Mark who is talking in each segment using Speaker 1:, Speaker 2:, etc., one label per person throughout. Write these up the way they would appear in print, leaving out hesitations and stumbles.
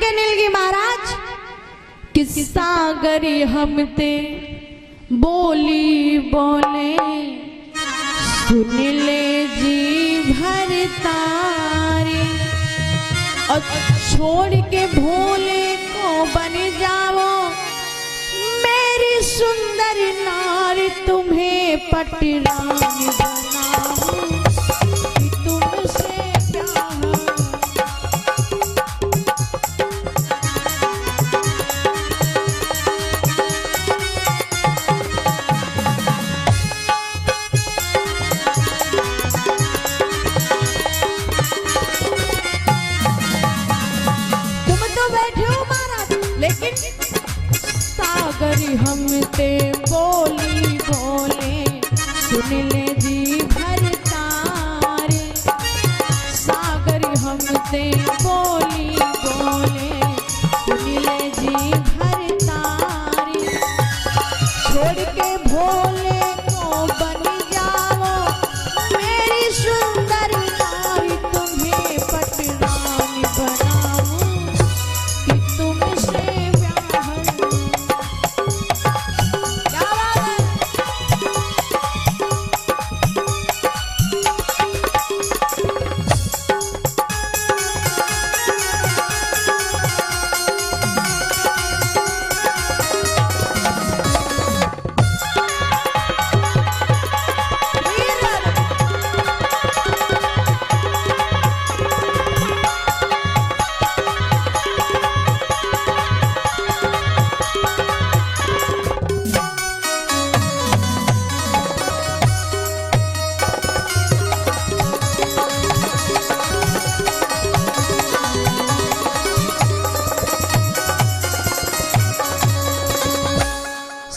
Speaker 1: के नीलगी महाराज कि सागरी हमते बोली बोले सुन ले जी भर तारी और छोड़ के भोले को बन जाओ मेरी सुंदर नारी तुम्हें पटरानी बनाऊं कि तुमसे प्यार। तुम तो बैठे हो महाराज लेकिन सागरी हमते बोली बोले सुन ले जी भर तारे सागरी हमते बोली बोले सुन ले जी भर तारे छोड़ के भोले को बन जाओ मेरी सुंदर नारी तुम्हें पटरानी बनाऊं कि तुमसे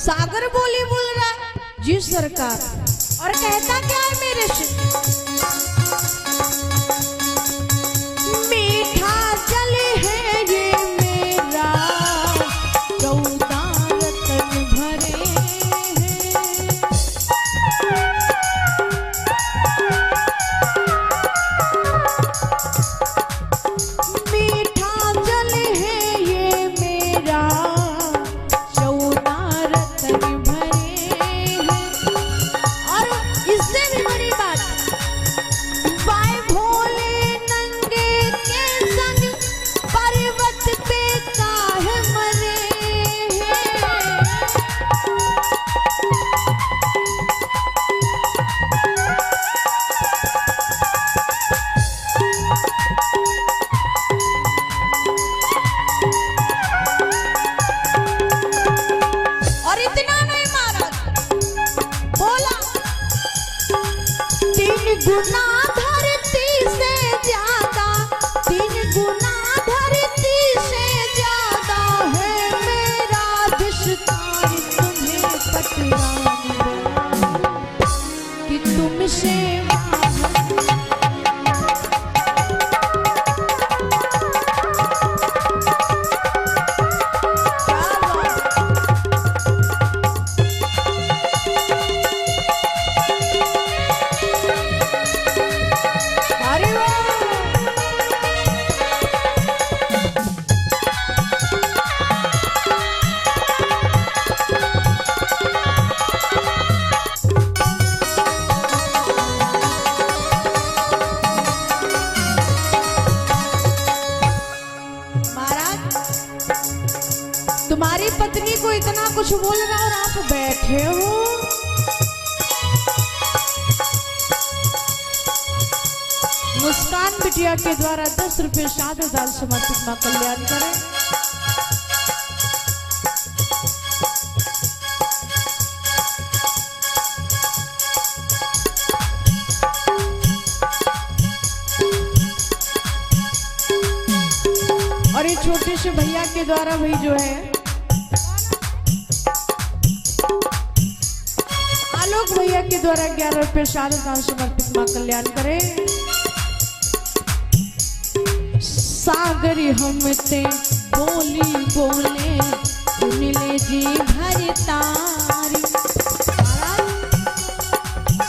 Speaker 1: सागर बोली बोल रहा है जी सरकार और कहता क्या है मेरे से मीठा जल है ये मेरा 14 रतन भरे हैं मीठा जल है ये मेरा गुना धरती से ज्यादा 3 गुना धरती से ज्यादा है मेरा विस्तार तुम्हें पटरानी बनाऊं कि तुमसे तुम्हारी पत्नी को इतना कुछ बोल रहा और आप बैठे हो। मुस्कान बिटिया के द्वारा 10 रुपए सादे दाल समर्पित मां कल्याण करें। और ये छोटे से भैया के द्वारा भाई जो है आलोक भैया के द्वारा 11 रुपए सादे दाल समर्पित मां कल्याण करें। सागरी हमते बोली बोले सुन ले जी भर तारी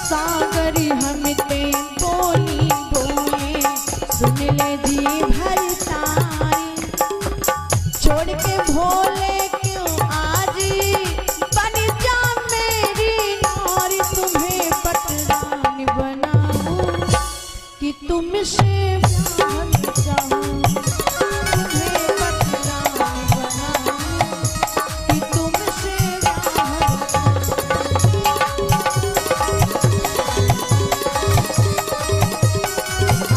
Speaker 1: सागरी हमते बोली बोले सुन ले जी भर तारी छोड़ के भोले क्यों आज बन जा मेरी नारी, तुम्हें पटरानी बनाऊं कि तुमसे प्यार चाहूं, तुम्हें पटरानी बनाऊं कि तुमसे प्यार चाहूं।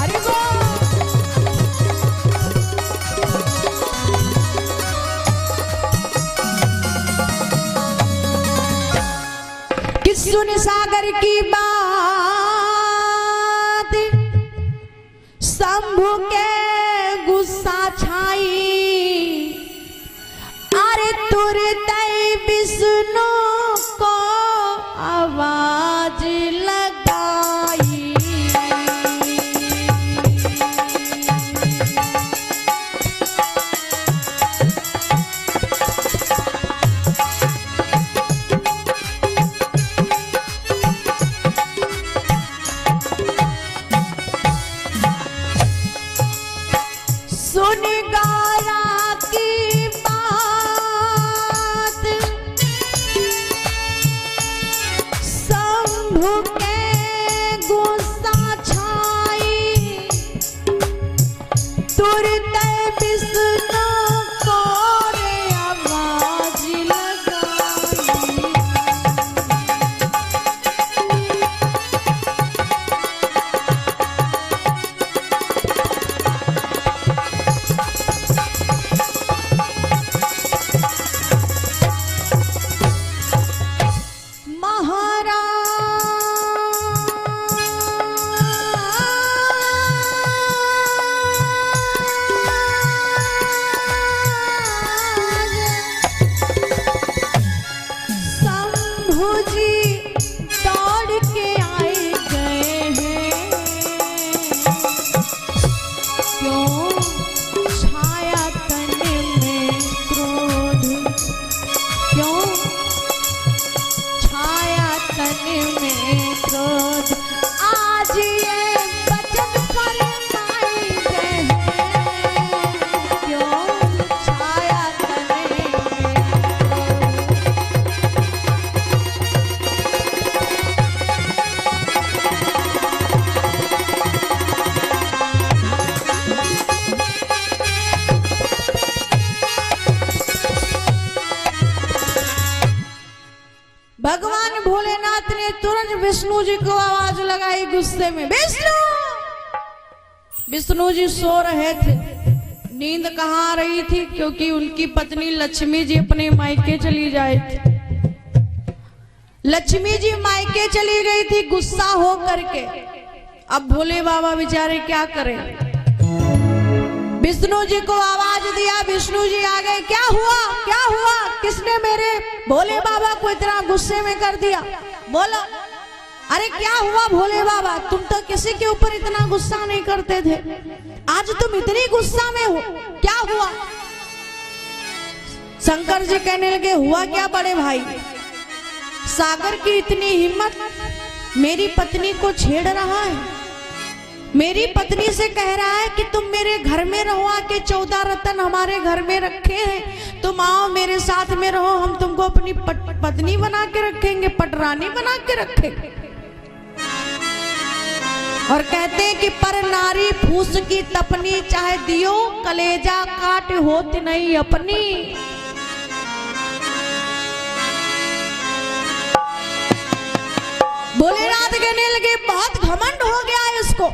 Speaker 1: अरे वाह! सुन सागर की बात, शंभु के गुस्सा छाई, अरे तुरते विष्णु को आवाज लगाई। सुन गौरा की बात, शंभु के गुस्सा छाई, तुरते विष्णु को रे आवाज लगाई। भगवान भोलेनाथ ने तुरंत विष्णु जी को आवाज लगाई गुस्से में, विष्णु! विष्णु जी सो रहे थे, नींद कहाँ आ रही थी क्योंकि उनकी पत्नी लक्ष्मी जी अपने मायके चली जाए थी। लक्ष्मी जी मायके चली गई थी गुस्सा हो करके। अब भोले बाबा बेचारे क्या करें, विष्णु जी को आवाज दिया, विष्णु जी आ गए। क्या हुआ, क्या हुआ, किसने मेरे भोले बाबा को इतना गुस्से में कर दिया? बोलो, अरे क्या हुआ भोले बाबा, तुम तो किसी के ऊपर इतना गुस्सा नहीं करते थे, आज तुम इतनी गुस्सा में हो, क्या हुआ? शंकर जी कहने लगे, हुआ क्या बड़े भाई, सागर की इतनी हिम्मत, मेरी पत्नी को छेड़ रहा है, मेरी पत्नी से कह रहा है कि तुम मेरे घर में रहो, आके 14 रत्न हमारे घर में रखे हैं, तुम आओ मेरे साथ में रहो, हम तुमको अपनी पत्नी बना के रखेंगे, पटरानी बना के रखेंगे। और कहते हैं कि पर नारी फूस की तपनी, चाहे दियो कलेजा काट होती नहीं अपनी। भोलेनाथ कहने लगे, बहुत घमंड हो गया है इसको,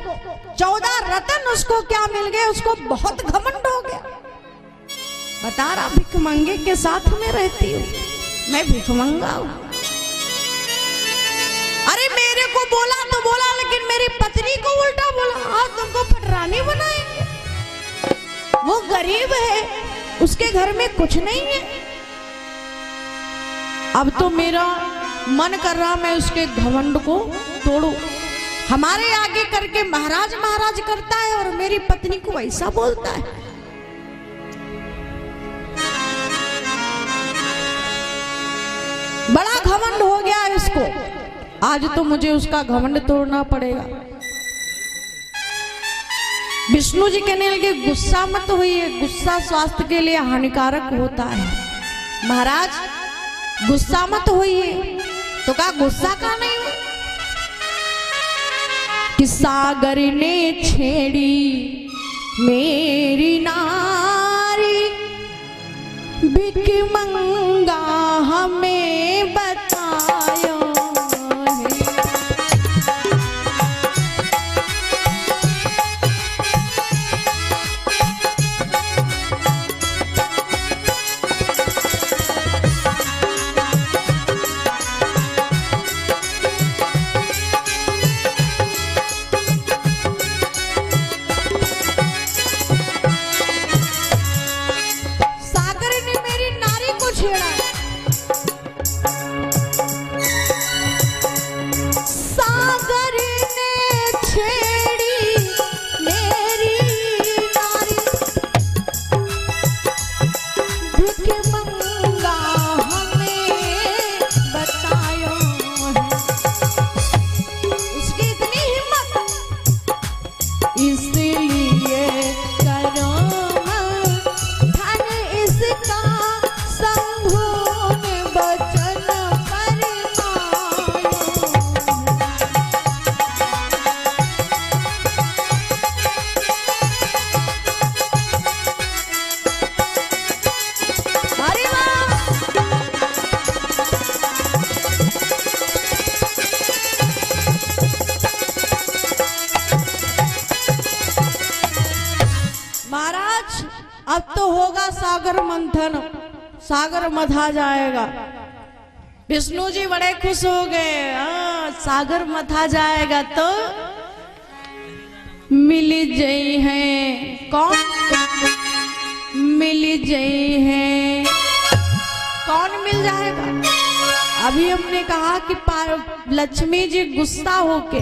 Speaker 1: 14 रत्न उसको क्या मिल गए, उसको बहुत घमंड हो गया। बता रहा भिखमंगे के साथ में रहती हूँ, मैं भिखमंगा हूँ। अरे मेरे को बोला तो बोला, लेकिन मेरी पत्नी को उल्टा बोला, आज तुमको पटरानी बनाएंगे। वो गरीब है, उसके घर में कुछ नहीं है। अब तो मेरा मन कर रहा मैं उसके घमंड को तोड़ू। हमारे आगे करके महाराज महाराज करता है और मेरी पत्नी को ऐसा बोलता है। बड़ा घमंड हो गया इसको, आज तो मुझे उसका घमंड तोड़ना पड़ेगा। विष्णु जी कहने लगे गुस्सा मत होइए, गुस्सा स्वास्थ्य के लिए हानिकारक होता है। महाराज गुस्सा मत होइए। तो कहा गुस्सा का नहीं हो कि सागर ने छेड़ी मेरी नारी, भिखमंगा हमें बतायो अब तो होगा सागर मंथन, सागर मथा जाएगा। विष्णु जी बड़े खुश हो गए, सागर मथा जाएगा तो मिल जई है। कौन मिल जई है? कौन मिल जाएगा? अभी हमने कहा कि लक्ष्मी जी गुस्सा होके,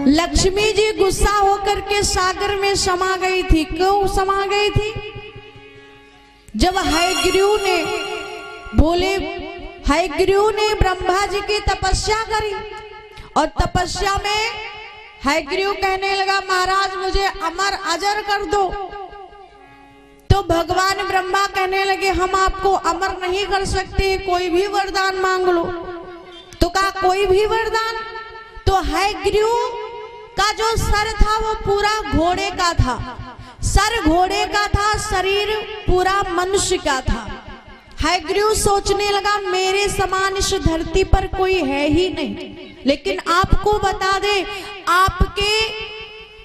Speaker 1: लक्ष्मी जी गुस्सा होकर के सागर में समा गई थी। क्यों समा गई थी? जब हयग्रीव ने बोले, हयग्रीव ने ब्रह्मा जी की तपस्या करी और तपस्या में हयग्रीव कहने लगा महाराज मुझे अमर अजर कर दो। तो भगवान ब्रह्मा कहने लगे हम आपको अमर नहीं कर सकते, कोई भी वरदान मांग लो। तो कहा कोई भी वरदान? तो हयग्रीव का जो सर था वो पूरा घोड़े का था, सर घोड़े का था, शरीर पूरा मनुष्य का था। हयग्रीव सोचने लगा मेरे समान इस धरती पर कोई है ही नहीं। लेकिन आपको बता दे, आपके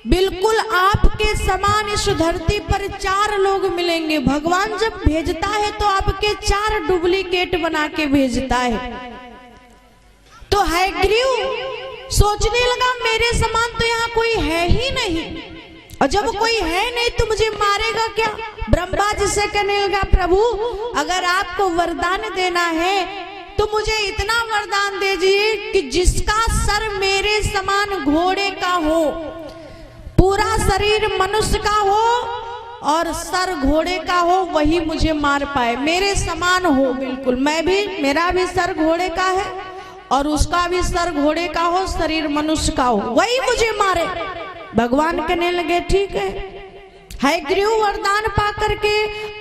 Speaker 1: बिल्कुल आपके समान इस धरती पर 4 लोग मिलेंगे। भगवान जब भेजता है तो आपके 4 डुप्लीकेट बना के भेजता है। तो हयग्रीव सोचने लगा मेरे समान तो यहाँ कोई है ही नहीं, और जब कोई है नहीं तो मुझे मारेगा क्या? ब्रह्मा जी से कहने लगा प्रभु अगर आपको वरदान देना है तो मुझे इतना वरदान दीजिए कि जिसका सर मेरे समान घोड़े का हो, पूरा शरीर मनुष्य का हो और सर घोड़े का हो, वही मुझे मार पाए। मेरे समान हो बिल्कुल, मैं भी, मेरा भी सर घोड़े का है और उसका भी सर घोड़े का हो, शरीर मनुष्य का हो, वही मुझे मारे। भगवान कहने लगे ठीक है। हयग्रीव वरदान पा करके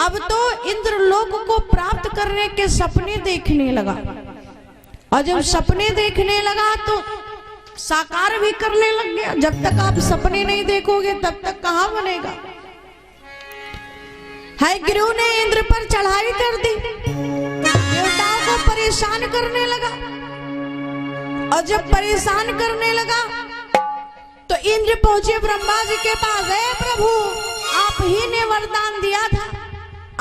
Speaker 1: अब तो इंद्रलोक को प्राप्त करने के सपने देखने लगा, और जब सपने देखने लगा तो साकार भी करने लग गया। जब तक आप सपने नहीं देखोगे तब तक कहां बनेगा। हयग्रीव ने इंद्र पर चढ़ाई कर दी, देवताओं को परेशान करने लगा, और जब परेशान करने लगा तो इंद्र पहुंचे ब्रह्मा जी के पास। है प्रभु आप ही ने वरदान दिया था,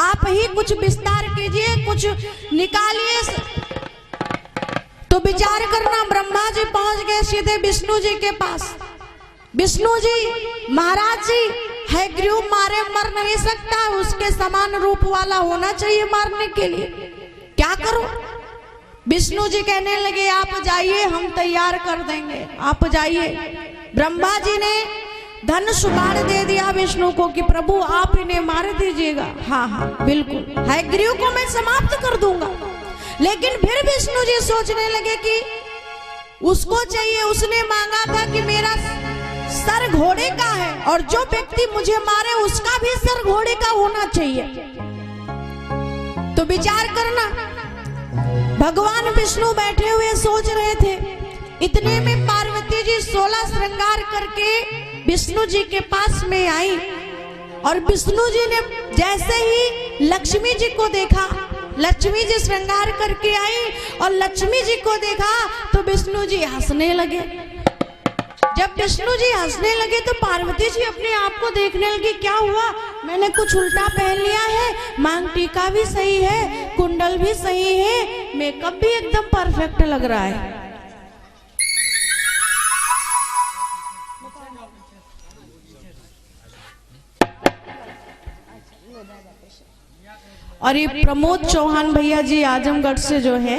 Speaker 1: आप ही कुछ विस्तार कीजिए, कुछ निकालिए। तो विचार करना, ब्रह्मा जी पहुंच गए सीधे विष्णु जी के पास। विष्णु जी महाराज जी हयग्रीव मारे मर नहीं सकता, उसके समान रूप वाला होना चाहिए मारने के लिए, क्या करूं? विष्णु जी कहने लगे आप जाइए हम तैयार कर देंगे, आप जाइए। ब्रह्मा जी ने धनुष बाण दे दिया विष्णु को कि प्रभु आप इन्हें मार दीजिएगा। हाँ हाँ बिल्कुल, हयग्रीव को मैं समाप्त कर दूंगा। लेकिन फिर विष्णु जी सोचने लगे कि उसको चाहिए, उसने मांगा था कि मेरा सर घोड़े का है और जो व्यक्ति मुझे मारे उसका भी सर घोड़े का होना चाहिए। तो विचार करना, भगवान विष्णु बैठे हुए सोच रहे थे, इतने में पार्वती जी 16 श्रृंगार करके विष्णु जी के पास में आई और विष्णु जी ने जैसे ही लक्ष्मी जी को देखा, लक्ष्मी जी श्रृंगार करके आई और लक्ष्मी जी को देखा तो विष्णु जी हंसने लगे। जब विष्णु जी हंसने लगे तो पार्वती जी अपने आप को देखने लगी, क्या हुआ, मैंने कुछ उल्टा पहन लिया है, मांग टीका भी सही है, कुंडल भी सही है, मेकअप भी एकदम परफेक्ट लग रहा है। और ये प्रमोद चौहान भैया जी आजमगढ़ से जो है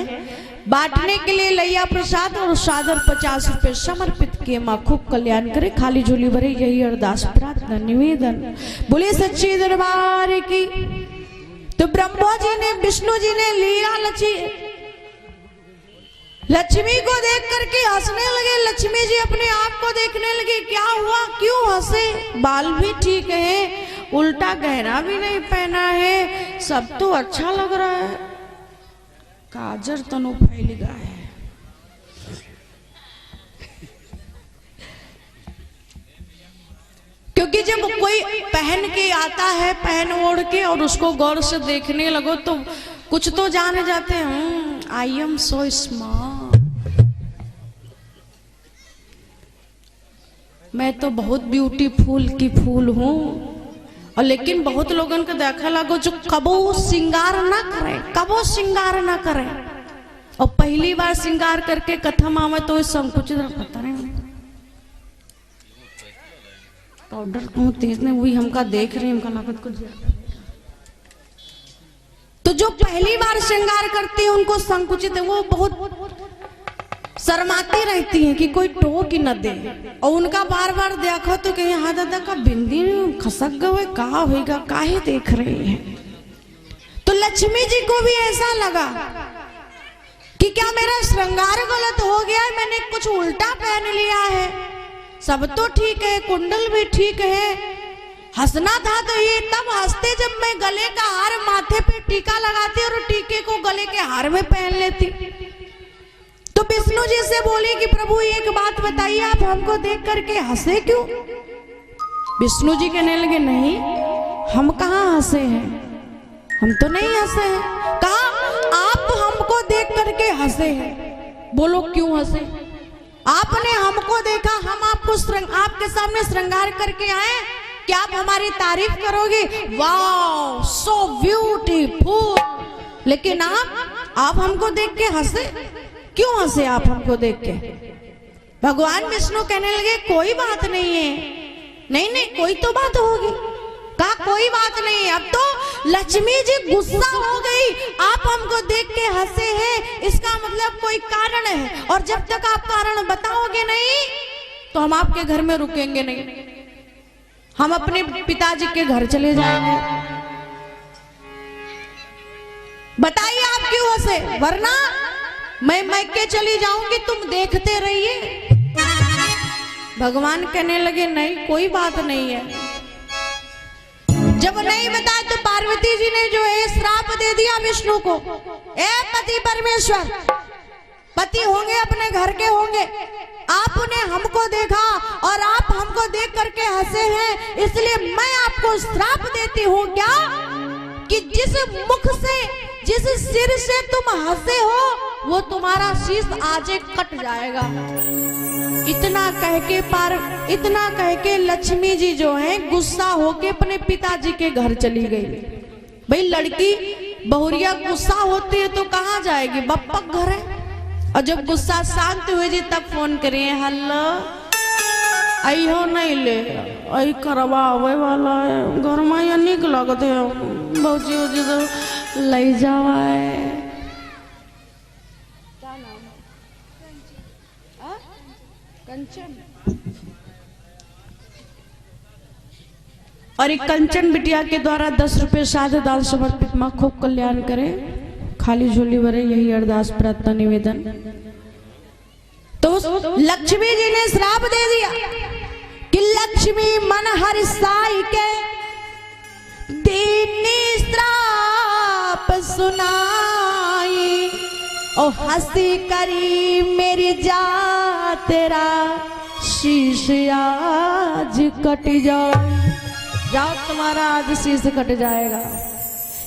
Speaker 1: बांटने के लिए लैया प्रसाद और सादर 50 रुपए समर्पित किए। माँ खूब कल्याण करे, खाली झोली भरे, यही अरदास प्रार्थना निवेदन। बोले सच्चे दरबार की। तो ब्रह्मा जी ने, विष्णु जी ने लीला लक्ष्मी को देख करके हंसने लगे। लक्ष्मी जी अपने आप को देखने लगे, क्या हुआ, क्यों हंसे, बाल भी ठीक है, उल्टा गहना भी नहीं पहना है, सब तो अच्छा लग रहा है, काजर तनु फैल गया है। क्योंकि जब कोई पहन के आता है, पहन ओढ़ के, और उसको गौर से देखने लगो तो कुछ तो जान जाते हैं, आई एम सो स्मार्ट, मैं तो बहुत ब्यूटीफुल की फूल हूँ। और लेकिन बहुत लोगों को देखा लगो जो कबो श्रृंगार ना करे, कबो श्रृंगार ना करे, और पहली बार श्रृंगार करके कथम आवे तो संकुचित पता नहीं पाउडर को तेज ने वही हमका देख रहे, हमका लागत कुछ। तो जो पहली बार श्रृंगार करती है उनको संकुचित है, वो बहुत शर्माती रहती हैं कि कोई टोक ही न दे, और उनका बार बार देखो तो कहीं हाँ दादा का बिंदी खसक गए, कहा होगा, काहे देख रहे हैं। तो लक्ष्मी जी को भी ऐसा लगा कि क्या मेरा श्रृंगार गलत हो गया है, मैंने कुछ उल्टा पहन लिया है, सब तो ठीक है, कुंडल भी ठीक है, हंसना था तो ये तब हंसते जब मैं गले का हार, माथे पे टीका लगाती और टीके को गले के हार में पहन लेती। तो विष्णु जी से बोली कि प्रभु एक बात बताइए, आप हमको देख करके हंसे क्यों। विष्णु जी कहने लगे, नहीं हम कहाँ हंसे हैं, हम तो नहीं हंसे हैं। कहा आप हमको देख करके हंसे हैं। बोलो क्यों हंसे, आपने हमको देखा, हम आपको आपके सामने श्रृंगार करके आए, क्या आप हमारी तारीफ करोगे, वाह सो ब्यूटीफुल, लेकिन आप हमको देख के हंसे, क्यों हंसे आप हमको देख के। भगवान विष्णु कहने लगे, कोई बात नहीं है, नहीं कोई तो बात होगी। कहा कोई बात नहीं, अब तो लक्ष्मी जी गुस्सा हो गई, आप हमको देख के हंसे हैं, इसका मतलब कोई कारण है, और जब तक आप कारण बताओगे नहीं तो हम आपके घर में रुकेंगे नहीं, हम अपने पिताजी के घर चले जाएंगे। बताइए आप क्यों हंसे, वरना मैं मैके चली जाऊंगी, तुम देखते रहिए। भगवान कहने लगे, नहीं कोई बात नहीं है। जब नहीं बताया तो पार्वती जी ने जो है श्राप दे दिया विष्णु को, ए पति परमेश्वर, पति होंगे अपने घर के होंगे, आपने हमको देखा और आप हमको देख करके हंसे हैं, इसलिए मैं आपको श्राप देती हूँ क्या कि जिस मुख से, जिस सिर से तुम हंसे हो वो तुम्हारा शीश आज कट जाएगा। इतना कह के लक्ष्मी जी जो है गुस्सा होके अपने पिताजी के घर चली गई। भाई लड़की बहुरिया गुस्सा होती है तो कहाँ जाएगी, बप्पा घर है। और जब गुस्सा शांत हुए जी तब फोन करिए, हल्लो अहो नहीं ले आई करवा आवे वाला है, घर में या निक लगते है, बहुजी उजी तो ले जावा है। क्या नाम है? कंचन। और एक कंचन बिटिया के द्वारा 10 रुपए साध दान समर्पित। माँ खूब कल्याण करे, खाली झोली भरे, यही अरदास प्रार्थना निवेदन। तो लक्ष्मी जी ने श्राप दे दिया, कि लक्ष्मी मन हर्षाई के दीनी श्राप सुनाई, ओ हंसी करी मेरी जा तेरा शीश आज कट जाए, जाओ तुम्हारा आज शीश कट जाएगा।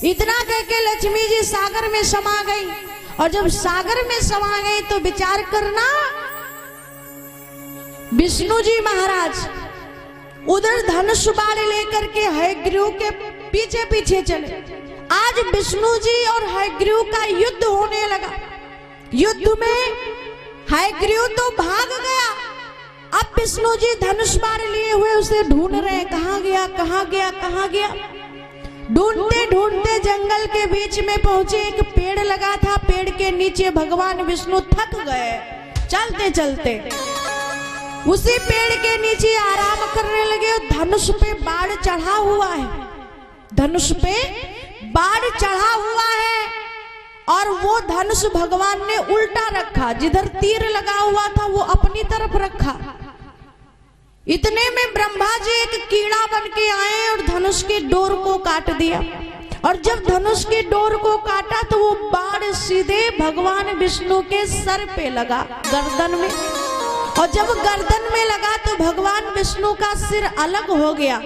Speaker 1: इतना कह के लक्ष्मी जी सागर में समा गई, और जब सागर में समा गई तो विचार करना, विष्णु जी महाराज उधर धनुष बाण लेकर के हयग्रीव के पीछे पीछे चले। आज विष्णु जी और हयग्रीव का युद्ध होने लगा। युद्ध में हयग्रीव तो भाग गया, अब विष्णु जी धनुष बाण लिए हुए उसे ढूंढ रहे, कहां गया कहां गया कहां गया। ढूंढते ढूंढते जंगल के बीच में पहुंचे, एक पेड़ लगा था, पेड़ के नीचे भगवान विष्णु थक गए चलते चलते, उसी पेड़ के नीचे आराम करने लगे। धनुष पे बाण चढ़ा हुआ है, धनुष पे बाण चढ़ा हुआ है, और वो धनुष भगवान ने उल्टा रखा, जिधर तीर लगा हुआ था वो अपनी तरफ रखा। इतने में ब्रह्मा जी एक कीड़ा बन के आए और धनुष की डोर को काट दिया, और जब धनुष की डोर को काटा तो वो बाण सीधे भगवान विष्णु के सर पे लगा, गर्दन में, और जब गर्दन में लगा तो भगवान विष्णु का सिर अलग हो गया।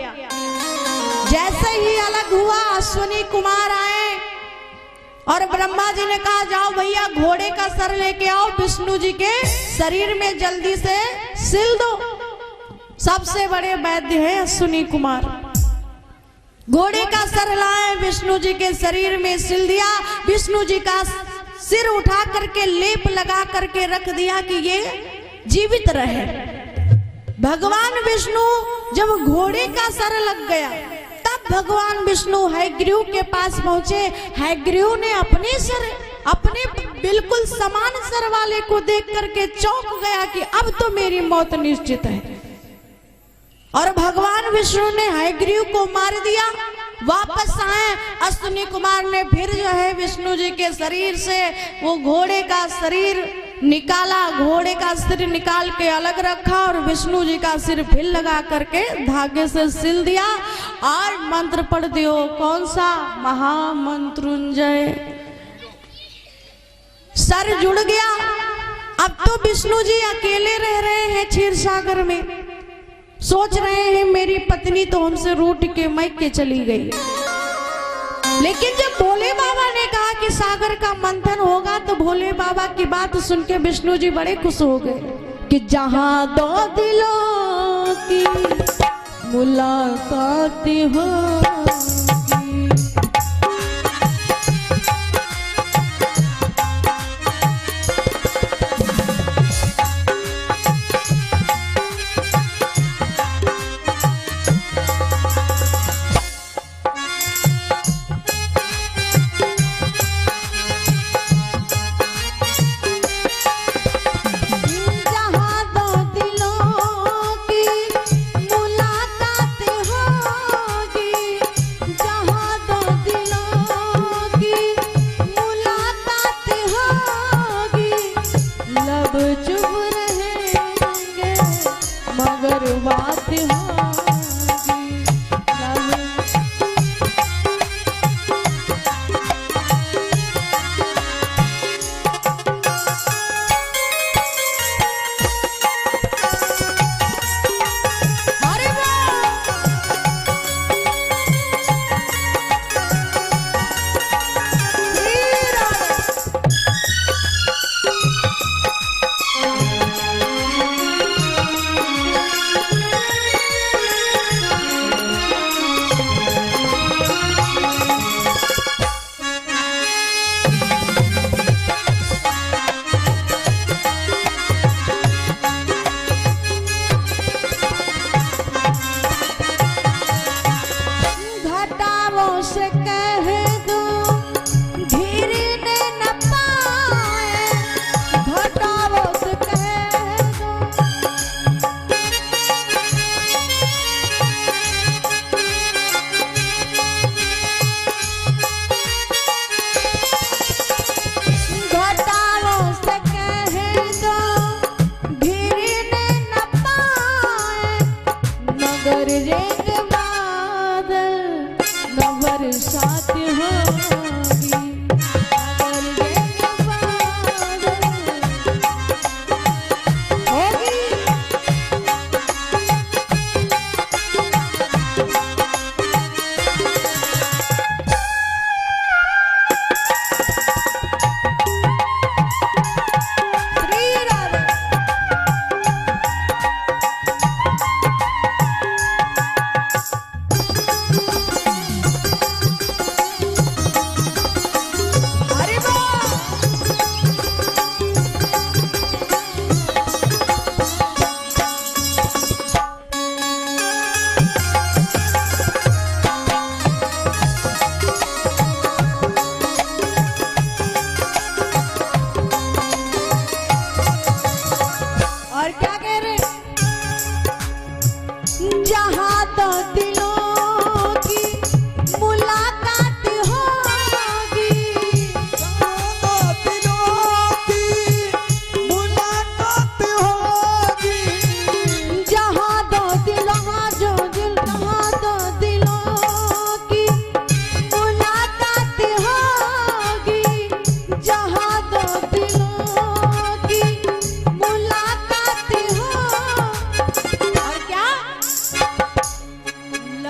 Speaker 1: जैसे ही अलग हुआ अश्विनी कुमार आए और ब्रह्मा जी ने कहा जाओ भैया घोड़े का सर लेके आओ, विष्णु जी के शरीर में जल्दी से सिल दो। सबसे बड़े वैद्य है अश्विनी कुमार। घोड़े का सर लाए, विष्णु जी के शरीर में सिल दिया, विष्णु जी का सिर उठा करके लेप लगा करके रख दिया कि ये जीवित रहे। भगवान विष्णु जब घोड़े का सर लग गया तब भगवान विष्णु हयग्रीव के पास पहुंचे। हयग्रीव ने अपने बिल्कुल समान सर वाले को देख करके चौंक गया कि अब तो मेरी मौत निश्चित है, और भगवान विष्णु ने हयग्रीव को मार दिया। वापस आए, अश्विनी कुमार ने फिर जो है विष्णु जी के शरीर से वो घोड़े का शरीर निकाला, घोड़े का सिर निकाल के अलग रखा और विष्णु जी का सिर फिर लगा करके धागे से सिल दिया और मंत्र पढ़ दियो। कौन सा? महामंत्रुंजय। सर जुड़ गया। अब तो विष्णु जी अकेले रह रहे हैं क्षीर सागर में, सोच रहे हैं मेरी पत्नी तो हमसे रूठ के मैके चली गई। लेकिन जब भोले बाबा ने कहा कि सागर का मंथन होगा तो भोले बाबा की बात सुन के विष्णु जी बड़े खुश हो गए कि जहां दो दिलों की मुलाकात होगी।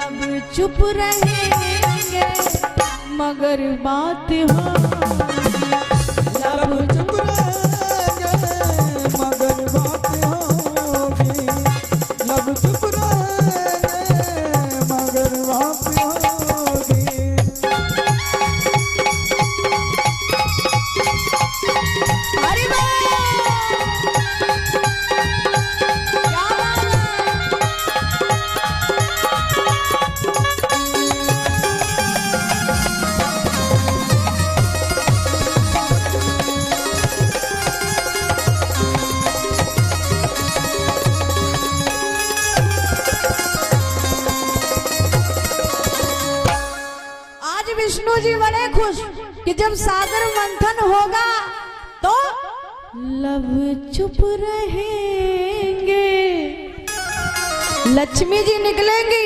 Speaker 1: लब चुप रहेंगे मगर बात हो,
Speaker 2: लब चुप रहेंगे मगर बात होगी, लब चुप रहेंगे मगर बात होगी।
Speaker 1: हरि बोल। क्या बात है? आज विष्णु जी बड़े खुश कि जब सागर मंथन होगा तो लब चुप रहेंगे, लक्ष्मी जी निकलेंगी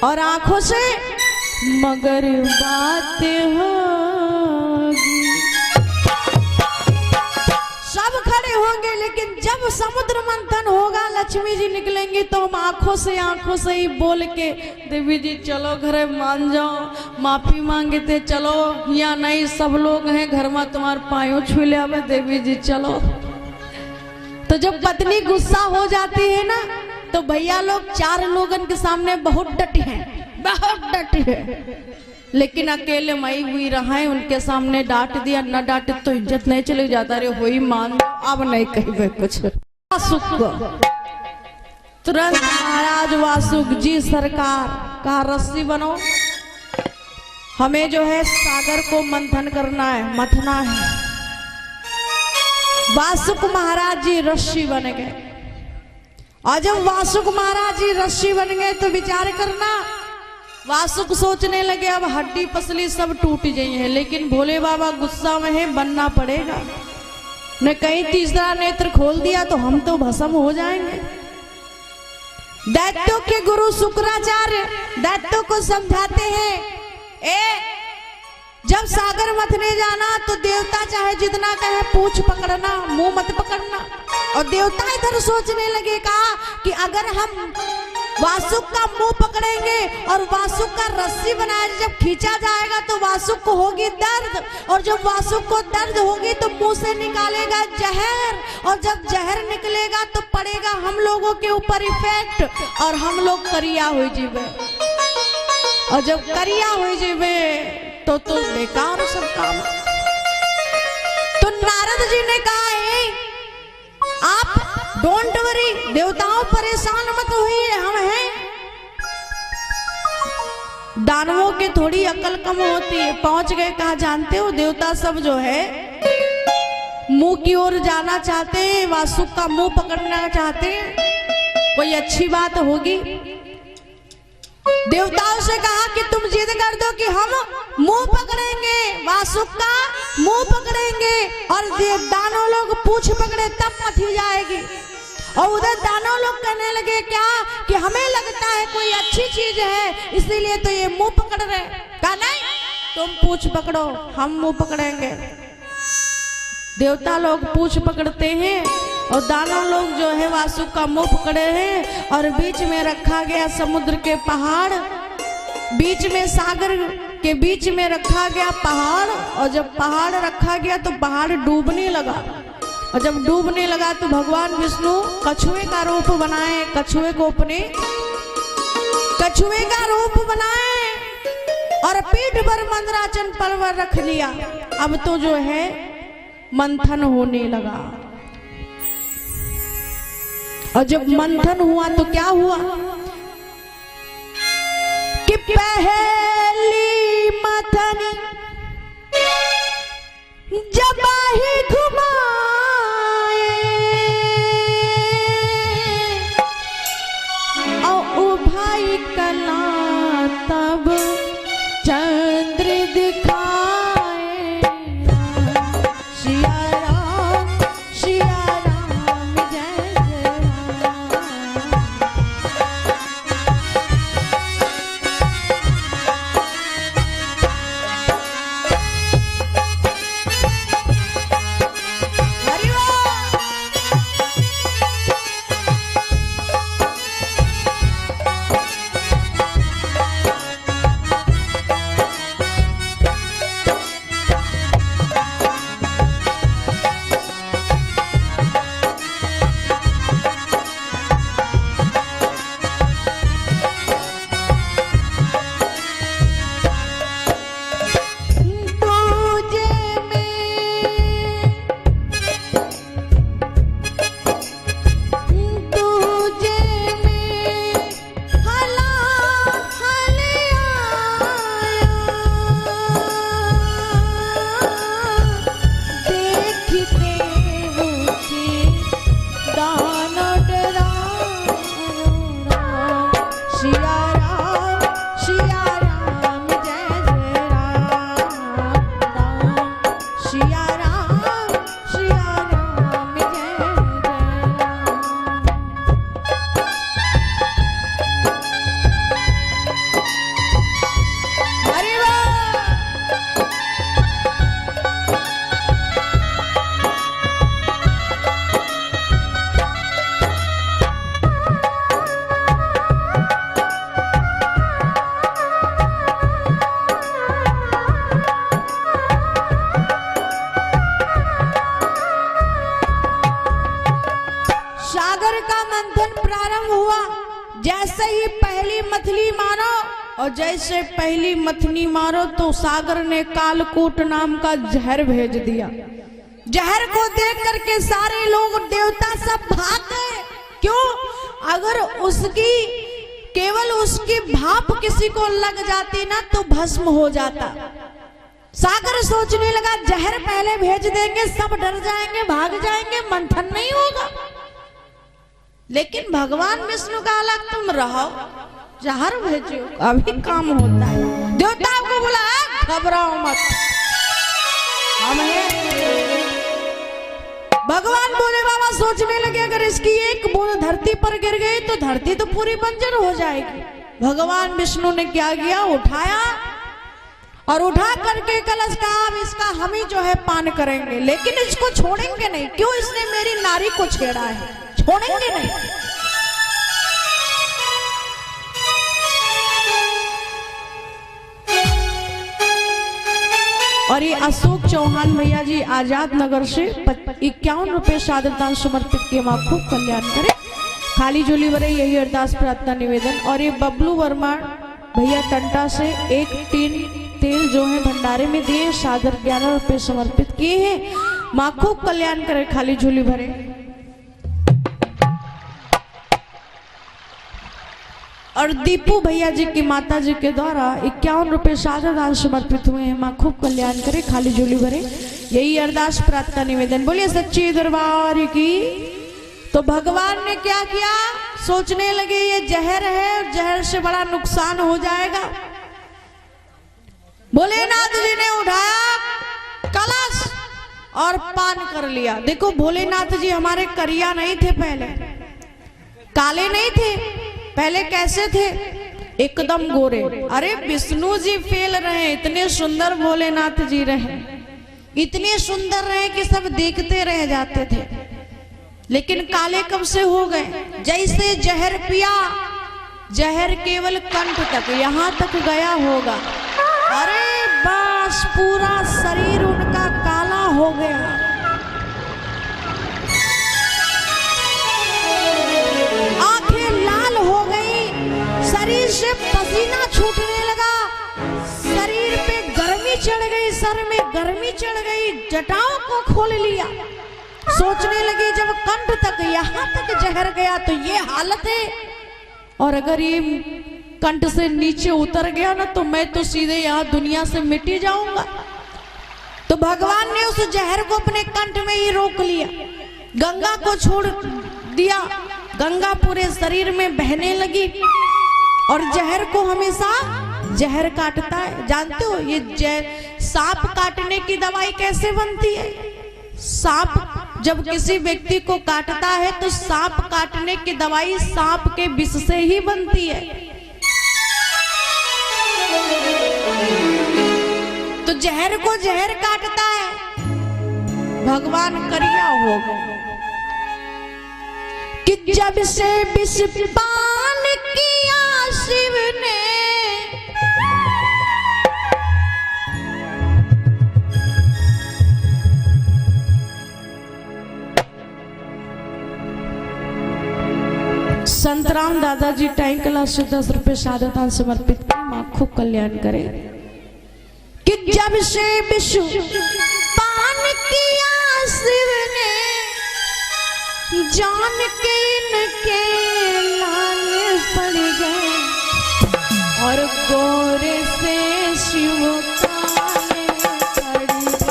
Speaker 1: और आंखों से मगर बात होगी। सब खड़े होंगे लेकिन जब समुद्र मंथन होगा लक्ष्मी जी निकलेंगी तो हम आंखों से ही बोल के देवी जी चलो घरे मान जाओ, माफी मांगे थे चलो, या नहीं सब लोग हैं घर में तुम्हारे पायों छू ले आवे देवी जी चलो। तो जब पत्नी गुस्सा हो जाती है ना तो भैया लोग चार लोगन के सामने बहुत डटी हैं, बहुत डटी है, लेकिन अकेले मई हुई रहा है उनके सामने डांट दिया, न डांटे तो इज्जत नहीं चली जाता रे हुई मान, अब नहीं कही कुछ। वासुक तुरंत महाराज वासुक जी सरकार का रस्सी बनो, हमें जो है सागर को मंथन करना है, मथना है। वासुक महाराज जी रस्सी बन गए और जब वासुक महाराज जी रस्सी बन गए तो विचार करना, वासुक सोचने लगे अब हड्डी पसली सब टूट गई है, लेकिन भोले बाबा गुस्सा में है, बनना पड़ेगा, न कहीं तीसरा नेत्र खोल दिया तो हम तो भस्म हो जाएंगे। दैत्यों के गुरु शुक्राचार्य दैत्यों को समझाते हैं, जब सागर मथने जाना तो देवता चाहे जितना कहे पूछ पकड़ना, मुंह मत पकड़ना। और देवता इधर सोचने लगे कहा कि अगर हम वासुक का मुंह पकड़ेंगे और वासुक का रस्सी बनाया जब खींचा जाएगा तो वासुक को होगी दर्द, और जब वासुक को दर्द होगी तो मुंह से निकालेगा जहर, और जब जहर निकलेगा तो पड़ेगा हम लोगों के ऊपर इफेक्ट और हम लोग करिया हो जीवे, और जब करिया हो जीवे तो बेकार सब काम। तो नारद जी ने कहा है आप डोंट वरी, देवताओं परेशान मत होइए, हम हैं। दानवों के थोड़ी अकल कम होती है, पहुंच गए कहा जानते हो देवता सब जो है मुंह की ओर जाना चाहते हैं, वासुक का मुंह पकड़ना चाहते हैं, कोई अच्छी बात होगी। देवताओं से कहा कि तुम जिद कर दो कि हम मुंह पकड़ेंगे, वासुक का मुंह पकड़ेंगे, और दानव लोग पूछ पकड़े तब मथी जाएगी। और उधर दानव लोग कहने लगे क्या कि हमें लगता है कोई अच्छी चीज है इसीलिए तो ये मुंह पकड़ रहे। कहा नहीं, तुम पूछ पकड़ो, हम मुंह पकड़ेंगे। देवता लोग पूछ पकड़ते हैं और दानव लोग जो है वासुक का मुंह पकड़े हैं, और बीच में रखा गया समुद्र के पहाड़, बीच में सागर के बीच में रखा गया पहाड़, और जब पहाड़ रखा गया तो पहाड़ डूबने लगा, और जब डूबने लगा तो भगवान विष्णु कछुए का रूप बनाए, कछुए को अपने कछुए का रूप बनाए और पीठ पर मंदराचल पर रख लिया। अब तो जो है मंथन होने लगा, और जब मंथन हुआ तो क्या हुआ कि पहली मथनी जब ही घुमाए और भाई कला तब चंद्र दिखाए, सिया राम जय जय राम। पहली मछली मारो, और जैसे पहली मछली मारो तो सागर ने कालकूट नाम का जहर भेज दिया। जहर को देख करके सारे लोग देवता सब भाग गए। क्यों? अगर उसकी केवल उसकी भाप किसी को लग जाती ना तो भस्म हो जाता। सागर सोचने लगा जहर पहले भेज देंगे, सब डर जाएंगे, भाग जाएंगे, मंथन नहीं होगा। लेकिन भगवान विष्णु का अलग, तुम रहो, जहर भेजो, अभी काम होता है। देवताओं को बोला घबराओ मत, हम हैं। भगवान बोले बाबा सोचने लगे अगर इसकी एक बूंद धरती पर गिर गई तो धरती तो पूरी बंजर हो जाएगी। भगवान विष्णु ने क्या किया, उठाया और उठा करके कलश का अब इसका हम ही जो है पान करेंगे, लेकिन इसको छोड़ेंगे नहीं। क्यों? इसने मेरी नारी को छेड़ा है, छोड़ेंगे नहीं। और ये अशोक चौहान भैया जी आजाद नगर से 51 रुपए सादरदान समर्पित किए। मां खूब कल्याण करे, खाली झोली भरे, यही अरदास प्रार्थना निवेदन। और ये बबलू वर्मा भैया टंटा से 1 टीन तेल जो है भंडारे में दिए, सादर 11 रुपए समर्पित किए हैं। मां खूब कल्याण करे, खाली झोली भरे। और दीपू भैया जी की माता जी के द्वारा 51 रुपए सादर दान समर्पित हुए हैं। मां खूब कल्याण करे, खाली झोली भरे, यही अरदास प्रार्थना निवेदन। बोलिए सच्चे दरबार की। तो भगवान ने क्या किया, सोचने लगे ये जहर है और जहर से बड़ा नुकसान हो जाएगा। भोलेनाथ जी ने उठाया कलश और पान कर लिया। देखो भोलेनाथ जी हमारे करिया नहीं थे, पहले काले नहीं थे, पहले कैसे थे, एकदम गोरे। अरे विष्णु जी फेल रहे, इतने सुंदर भोलेनाथ जी रहे, इतने सुंदर रहे कि सब देखते रह जाते थे, लेकिन काले कब से हो गए। जैसे जहर पिया, जहर केवल कंठ तक, यहां तक गया होगा, अरे बस पूरा शरीर उनका काला हो गया। शरीर से पसीना छूटने लगा, शरीर पे गर्मी चढ़ गई, सर में गर्मी चढ़ गई, जटाओं को खोल लिया। सोचने लगे जब कंठ तक, यहां तक जहर गया तो ये हालत है, और अगर ये कंठ से नीचे उतर गया ना तो मैं तो सीधे यहाँ दुनिया से मिट ही जाऊंगा। तो भगवान ने उस जहर को अपने कंठ में ही रोक लिया, गंगा को छोड़ दिया। गंगा पूरे शरीर में बहने लगी, और जहर को हमेशा जहर काटता है। जानते हो ये सांप काटने की दवाई कैसे बनती है? सांप जब किसी व्यक्ति को काटता है तो सांप काटने की दवाई सांप के विष से ही बनती है। तो जहर को जहर काटता है, भगवान करिया हो कि जब से विष पान किया शिव ने, संतराम दादाजी टैंक क्लास से 10 रुपए सादरदान समर्पित किए। मां खूब कल्याण करे कि जब से विष पान किया शिव ने, जान के इनके लाल पड़ गए, और गोरे से शिव काले पड़ गए।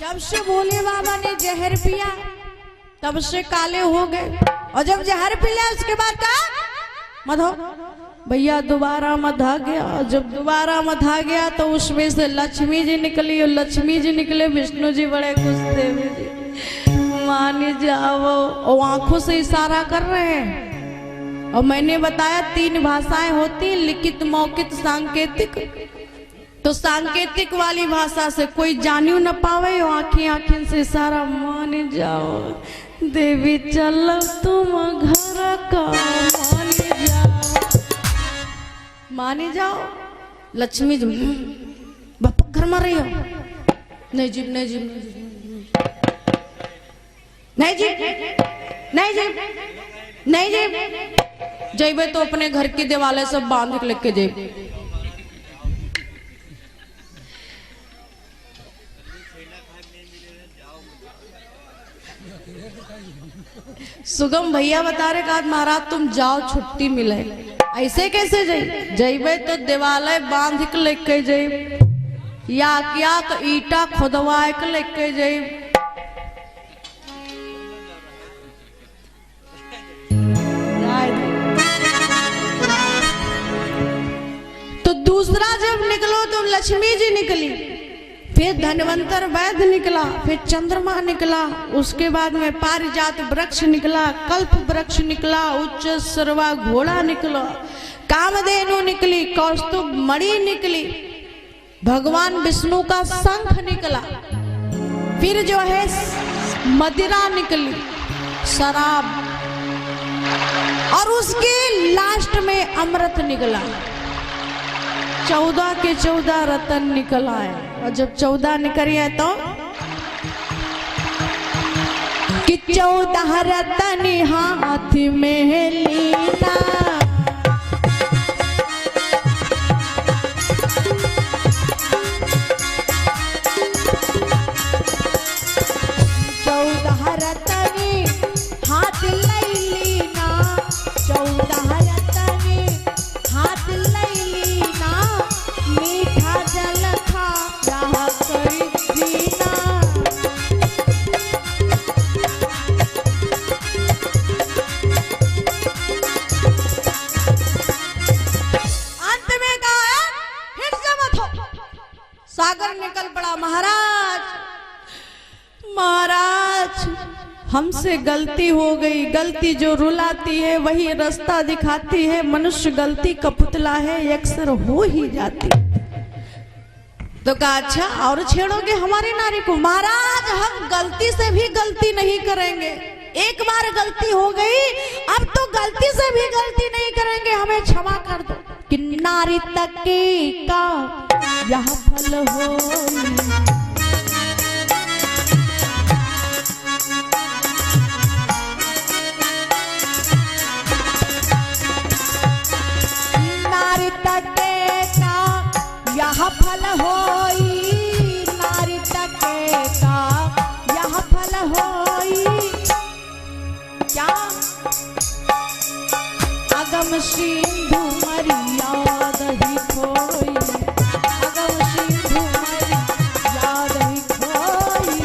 Speaker 1: जब से भोले बाबा ने जहर पिया तब से काले हो गए, और जब जहर पी लिया उसके बाद क्या मधो भैया दोबारा मधा गया। जब दोबारा मधा गया तो उसमें से लक्ष्मी जी निकली, और लक्ष्मी जी निकले, विष्णु जी बड़े खुश थे, मान जाओ, और आंखों से इशारा कर रहे हैं और मैंने बताया 3 भाषाएं होती, लिखित, मौखिक, सांकेतिक। तो सांकेतिक वाली भाषा से कोई जानियो न पावे, आंखें आंखें से सारा मान जाओ, देवी चलो तुम घर का मानी जाओ। लक्ष्मी जी बापा घर में रही हो, नहीं जी नहीं जी नहीं जी नहीं जी नहीं जी, जेबे तो अपने घर की दीवारें सब बांध के लेके जेब। सुगम भैया बता रहे कहा महाराज तुम जाओ छुट्टी मिले, ऐसे कैसे जाई, जेबे तो दीवारें बांध के लेके जेब, या क्या ईटा खुदवा के लेके जेब। तो दूसरा जब निकलो तो लक्ष्मी जी निकली, फिर धनवंतर वैद्य निकला, फिर चंद्रमा निकला, उसके बाद में पारिजात वृक्ष निकला, कल्प वृक्ष निकला, उच्च सर्वा घोड़ा निकला, कामधेनु निकली, कौस्तुभ मणि निकली, भगवान विष्णु का शंख निकला, फिर जो है मदिरा निकली, शराब, और उसके लास्ट में अमृत निकला। 14 के 14 रतन निकल आए। और जब 14 निकल आए तो कि 14 रतन हाथ में लीना, सागर निकल पड़ा। महाराज महाराज हमसे गलती हो गई, गलती जो रुलाती है वही रास्ता दिखाती है, मनुष्य गलती का पुतला है, अक्सर हो ही जाती। तो कहा अच्छा और छेड़ोगे हमारी नारी को? महाराज हम गलती से भी गलती नहीं करेंगे, एक बार गलती हो गई, अब तो गलती से भी गलती नहीं करेंगे, हमें क्षमा कर दो। कि नारी तकी का यह फल हो, नारी तके का यह फल होई, नारी तके का यह फल होई। क्या अगम सिंधु मर्याद ही खोई, अगम सिंधु मर्याद ही खोई।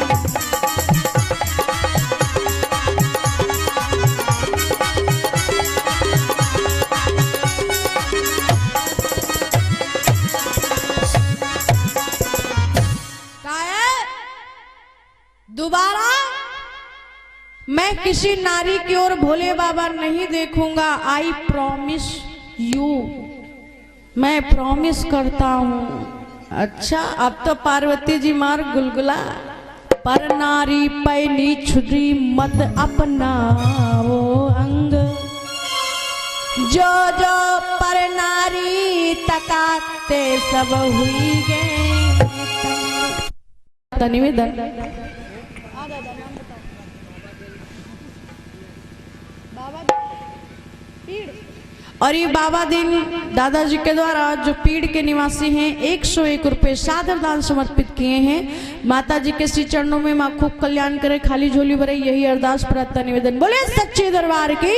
Speaker 1: दोबारा मैं किसी नारी की ओर भोले बाबा नहीं देखूंगा। आई प्रॉमिस यू, मैं प्रॉमिस करता हूँ। अच्छा अब तो पार्वती जी मार गुलगुला, पर नारी पैनी छुरी मत अपना वो अंग, जो जो पर नारी तकाते सब हुई गए। निवेदन और ये बाबा दिन दादाजी के द्वारा जो पीड़ के निवासी हैं 101 रुपए सादर दान समर्पित किए हैं। माता जी के श्री चरणों में माँ खूब कल्याण करे, खाली झोली भरे, यही अरदास प्रार्थना निवेदन। बोले सच्चे दरबार की।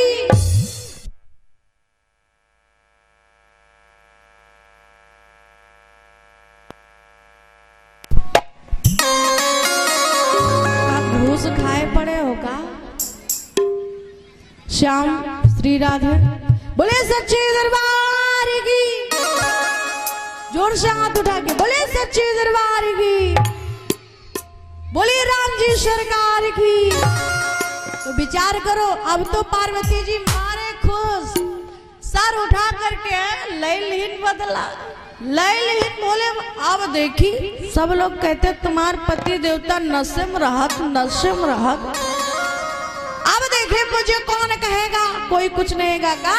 Speaker 1: घूस खाए पड़े हो का? श्याम श्री राधे बोले सच्चे दरबार की। जोर से हाथ उठा के बोले सच्चे दरबार की, बोले राम जी सरकार की। तो विचार करो अब तो पार्वती जी मारे खुश, सर उठा करके लयलीन बदला। लयलीन बोले अब देखी सब लोग कहते तुम्हार पति देवता नशे में रहत, नशे में रहत। अब देखे मुझे कौन कहेगा, कोई कुछ नहीं कहा।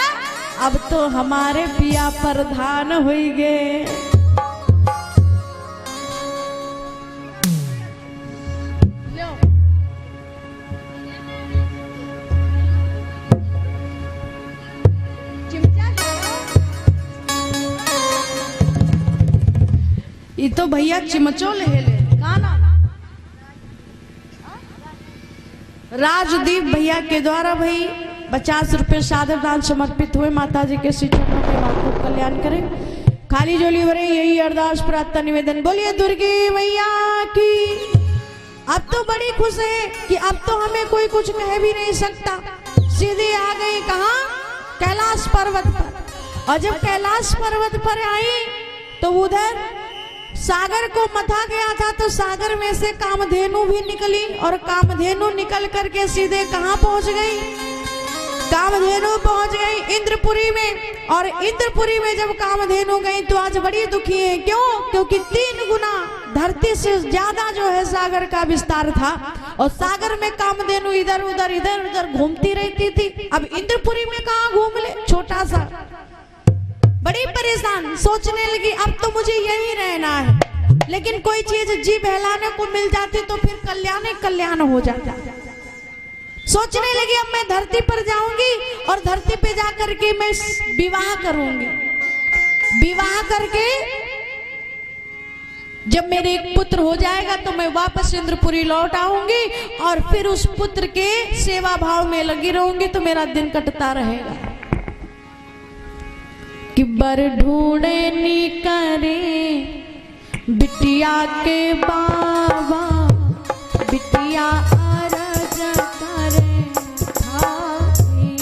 Speaker 1: अब तो हमारे पिया प्रधान हुई गए। ये तो भैया चिमचो ले गाना राजदीप भैया के द्वारा भाई 50 रुपए सादर दान समर्पित हुए। माता जी के श्री चरणों में आपको कल्याण करें, खाली झोली भरे, यही अरदास प्रार्थना निवेदन। बोलिए दुर्गे मैया की। अब तो बड़ी खुश है कि अब तो हमें कोई कुछ कह भी नहीं सकता। सीधे आ गई कहाँ, कैलाश पर्वत पर। और जब कैलाश पर्वत पर आई तो उधर सागर को मथा गया था, तो सागर में से कामधेनु भी निकली और कामधेनु निकल करके सीधे कहाँ पहुंच गई, कामधेनु पहुंच गई इंद्रपुरी में। और इंद्रपुरी में जब कामधेनु गई तो आज बड़ी दुखी है। क्यों? क्योंकि 3 गुना धरती से ज्यादा जो है सागर का विस्तार था और सागर में कामधेनु इधर उधर घूमती रहती थी। अब इंद्रपुरी में कहाँ घूम ले, छोटा सा। बड़ी परेशान, सोचने लगी अब तो मुझे यही रहना है। लेकिन कोई चीज जी बहलाने को मिल जाती तो फिर कल्याण हो जाता। सोचने लगी अब मैं धरती पर जाऊंगी और धरती पे जा करके मैं विवाह करूंगी। विवाह करके जब मेरे एक पुत्र हो जाएगा तो मैं वापस इंद्रपुरी लौट आऊंगी और फिर उस पुत्र के सेवा भाव में लगी रहूंगी तो मेरा दिन कटता रहेगा। कि बर ढूंढे निकरे बिटिया के बाबा, बिटिया अरज करे थाई।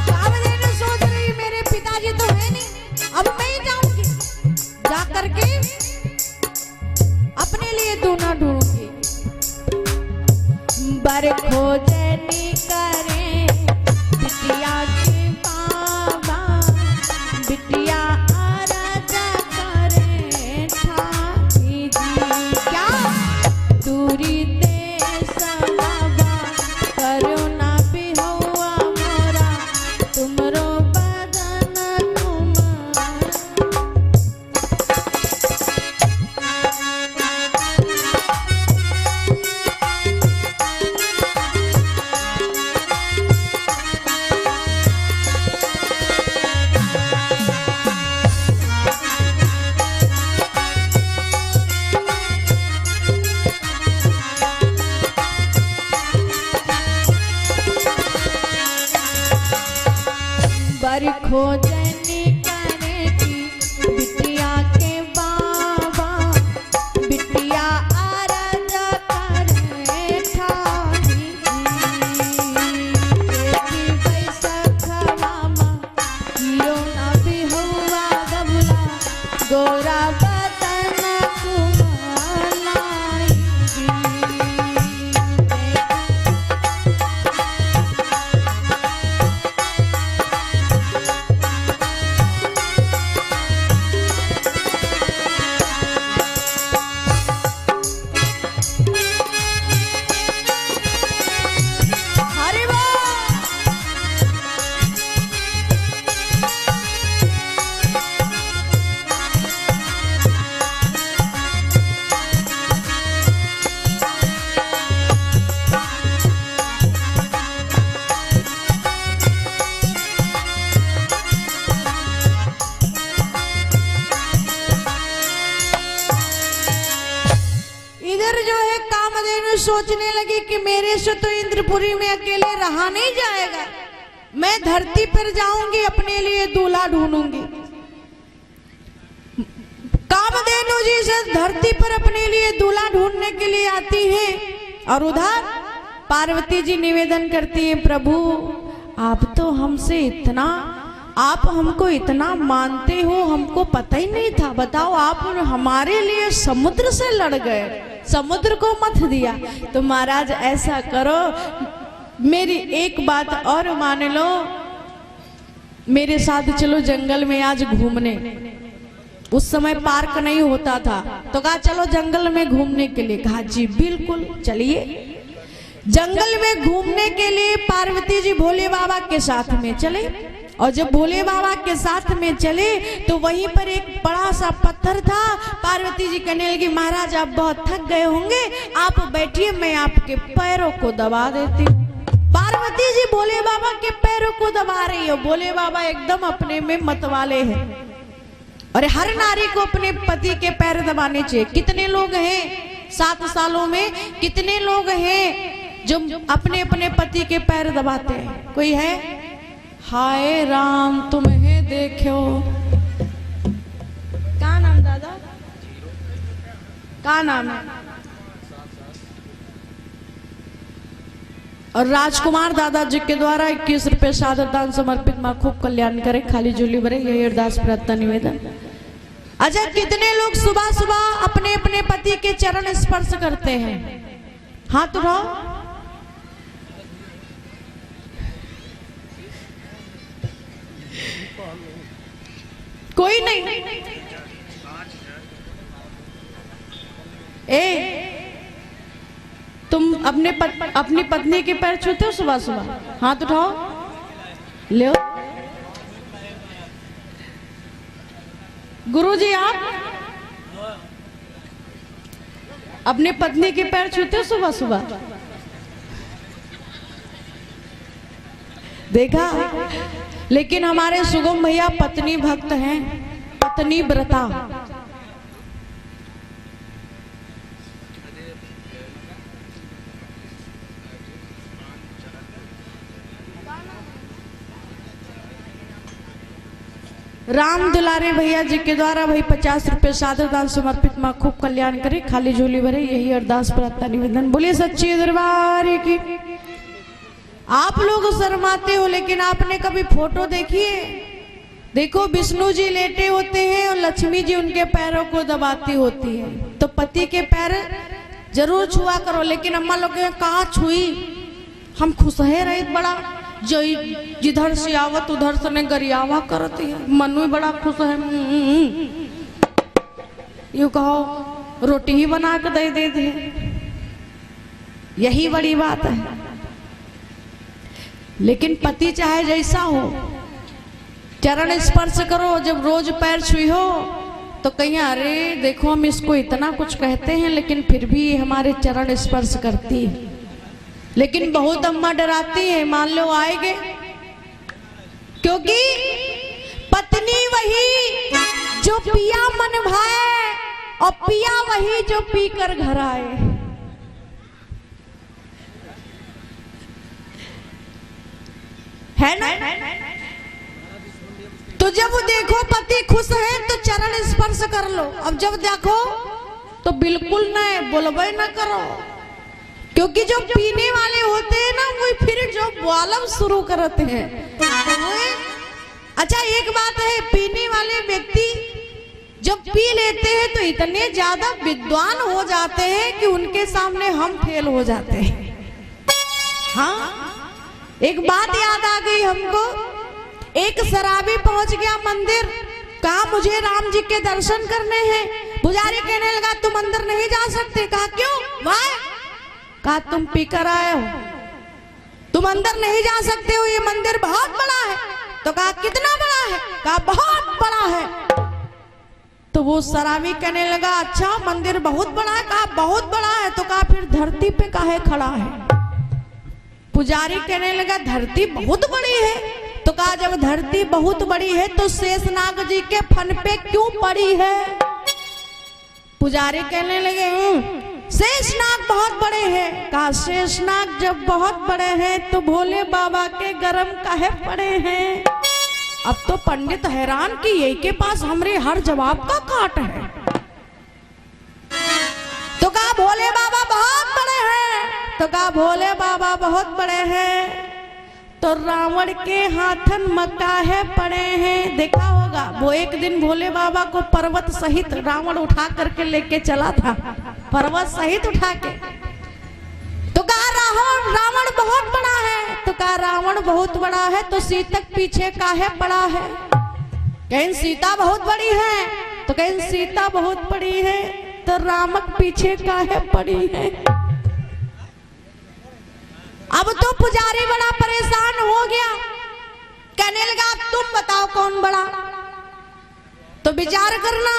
Speaker 1: कामधेनु सोच रही मेरे पिताजी तो है नहीं, अब मैं ही जाऊंगी, जा करके अपने लिए दूना ढूंढूंगी। बर खोजनी करे बिटिया के बाबा, बिटिया अरज करे ठाई जी। क्या दूरी देश बाबा करुणा भी हुआ मोरा, तुमरो बदन तुम्हारा। बर खोजनी करे की बिटिया के बाबा, बिटिया अरज करे ठाई। देखी बैसखवा माँ कियो ना भी हुआ बबुला, गोरा बदन कुमालाई। सोचने लगी कि मेरे से तो इंद्रपुरी में अकेले रहा नहीं जाएगा, मैं धरती पर जाऊंगी, अपने लिए दूल्हा ढूंढूंगी। कामधेनु जी से धरती पर अपने लिए दूल्हा ढूंढने के लिए आती है और उधर पार्वती जी निवेदन करती है, प्रभु आप तो हमसे इतना आप हमको इतना मानते हो, हमको पता ही नहीं था। बताओ, आप हमारे लिए समुद्र से लड़ गए, समुद्र को मत दिया। तो महाराज ऐसा करो, मेरी एक बात और मान लो, मेरे साथ चलो जंगल में आज घूमने। उस समय पार्क नहीं होता था, तो कहा चलो जंगल में घूमने के लिए। कहा जी बिल्कुल चलिए। जंगल में घूमने के लिए पार्वती जी भोले बाबा के साथ में चले, और जब भोले बाबा के साथ में चले तो वहीं पर एक बड़ा सा पत्थर था। पार्वती जी कहने लगी, महाराज आप बहुत थक गए होंगे, आप बैठिए, मैं आपके पैरों को दबा देती हूँ। पार्वती जी भोले बाबा के पैरों को दबा रही हो। भोले बाबा एकदम अपने में मतवाले हैं, और हर नारी को अपने पति के पैर दबाने चाहिए। कितने लोग हैं 7 सालों में, कितने लोग हैं जो अपने अपने पति के पैर दबाते हैं? कोई है? हाय राम तुम्हें देखो। क्या नाम दादा? क्या नाम है? और राजकुमार दादाजी के द्वारा 21 रुपए सादर दान समर्पित। माँ खूब कल्याण करे, खाली झोली भरे, यही अरदास प्रार्थना निवेदन। अच्छा, कितने लोग सुबह सुबह अपने अपने पति के चरण स्पर्श करते हैं? हाथ उठाओ। कोई नहीं। तुम अपनी पत्नी के पैर छूते हो सुबह सुबह? हाथ उठाओ, ले। गुरुजी आप अपने पत्नी के पैर छूते हो सुबह सुबह? देखा? लेकिन हमारे सुगम भैया पत्नी भक्त हैं, पत्नी व्रता। राम दुलारे भैया जी के द्वारा भाई 50 रुपए सादर दान समर्पित। माँ खूब कल्याण करे, खाली झोली भरे, यही अरदास प्रार्थना निवेदन। बोलिए सच्चे दरबार की। आप लोग शर्माते हो, लेकिन आपने कभी फोटो देखी है? देखो, विष्णु जी लेटे होते हैं और लक्ष्मी जी उनके पैरों को दबाती होती है। तो पति के पैर जरूर छुआ करो। लेकिन अम्मा लोग कहाँ छुई, हम खुश है रहे बड़ा, जो जिधर से आवत उधर से ने गरियावा करती है, मनु बड़ा खुश है। यू कहो रोटी ही बना के दे दे, यही बड़ी बात है। लेकिन पति चाहे जैसा हो, चरण स्पर्श करो। जब रोज पैर छुई हो तो कहीं अरे देखो हम इसको इतना कुछ कहते हैं, लेकिन फिर भी हमारे चरण स्पर्श करती है। लेकिन बहुत अम्मा डराती है, मान लो आएंगे, क्योंकि पत्नी वही जो पिया मन भाए, और पिया वही जो पी कर घर आए। है ना? तो जब देखो पति खुश है तो चरण स्पर्श कर लो। अब जब देखो तो बिल्कुल नहीं, बोलबे न करो, क्योंकि जो पीने वाले होते हैं ना, वो फिर जो वालम शुरू करते हैं। अच्छा, एक बात है, पीने वाले व्यक्ति जब पी लेते हैं तो इतने ज्यादा विद्वान हो जाते हैं कि उनके सामने हम फेल हो जाते हैं। हाँ, एक बात याद आ गई हमको। एक शराबी पहुंच गया मंदिर, कहा मुझे राम जी के दर्शन करने हैं। पुजारी कहने लगा तुम अंदर नहीं जा सकते। कहा क्यों? वाह। कहा तुम पीकर आए हो, तुम अंदर नहीं जा सकते हो, ये मंदिर बहुत बड़ा है। तो कहा कितना बड़ा है? कहा बहुत बड़ा है। तो वो शराबी कहने लगा अच्छा मंदिर बहुत बड़ा है? कहा बहुत बड़ा है। तो कहा फिर धरती पे काहे खड़ा है? पुजारी कहने लगा धरती बहुत बड़ी है। तो कहा जब धरती बहुत बड़ी है तो शेषनाग जी के फन पे क्यों पड़ी है? पुजारी कहने लगे शेषनाग बहुत बड़े हैं। कहा शेषनाग जब बहुत बड़े हैं तो भोले बाबा के गरम काहे पड़े हैं? अब तो पंडित हैरान कि यही के पास हमरे हर जवाब का काट है। तो कहा भोले बाबा बहुत बड़े हैं। तो कहा भोले बाबा बहुत बड़े हैं तो रावण के हाथन मकाहे पड़े हैं। देखा होगा वो एक दिन भोले बाबा को पर्वत सहित रावण उठा करके लेके चला था, पर्वत सहित उठा के। तो कहा रावण बहुत बड़ा है, तो कहा रावण बहुत बड़ा है तो सीता पीछे काहे पड़ा है। कहीं सीता बहुत बड़ी है, तो कहीं सीता बहुत बड़ी है तो रामक पीछे काहे पड़ी है। अब तो पुजारी बड़ा परेशान हो गया, कहने लगा तुम बताओ कौन बड़ा। तो विचार करना,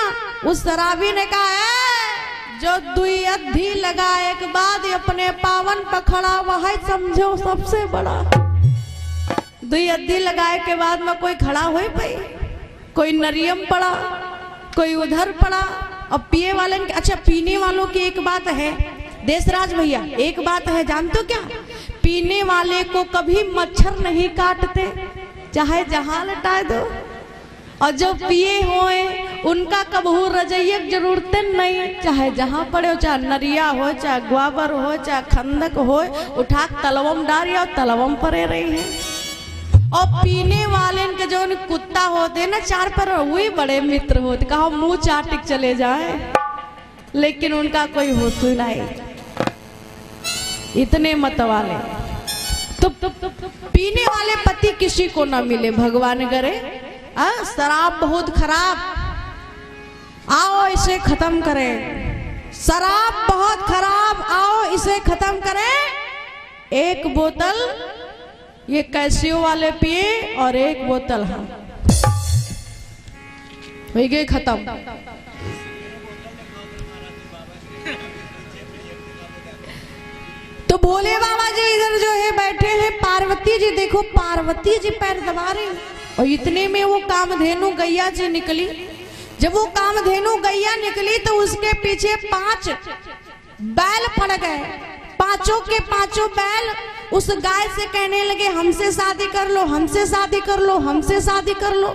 Speaker 1: उस शराबी ने कहा है जो दुई अधी लगाए के बाद अपने पावन पर खड़ा वह समझो सबसे बड़ा। दुई अधी लगाए के बाद में कोई खड़ा हो पाई, कोई नरियम पड़ा, कोई उधर पड़ा। अब पिए वाले, अच्छा पीने वालों की एक बात है देशराज भैया, एक बात है जानते हो क्या, पीने वाले को कभी मच्छर नहीं काटते, चाहे जहां लटा दो। और जो पिए होए उनका कबहू रजैयक जरूरत नहीं, चाहे जहां पड़े हो, चाहे नरिया हो, चाहे ग्वाबर हो, चाहे खंदक हो, उठा तलवम डाल और तलवम परे रही है। और पीने वाले के जो कुत्ता होते ना चार पर, वही बड़े मित्र होते, कहा मुंह चाटिक चले जाए, लेकिन उनका कोई होता नहीं, इतने मत वाले। तो पीने वाले पति किसी को ना मिले, भगवान करे। शराब बहुत खराब, आओ इसे खत्म करें। शराब बहुत खराब, आओ इसे खत्म करें। एक बोतल ये कैसियो वाले पिए और एक बोतल हम हो गए खत्म। तो भोले बाबा जी इधर जो है बैठे हैं, पार्वती जी देखो, पार्वती जी पैर दबा रही, और इतने में वो कामधेनु गैया जी निकली। जब वो कामधेनु गैया निकली तो उसके पीछे 5 बैल पड़ गए, पांचों के पांचों बैल उस गाय से कहने लगे हमसे शादी कर लो, हमसे शादी कर लो, हमसे शादी कर लो।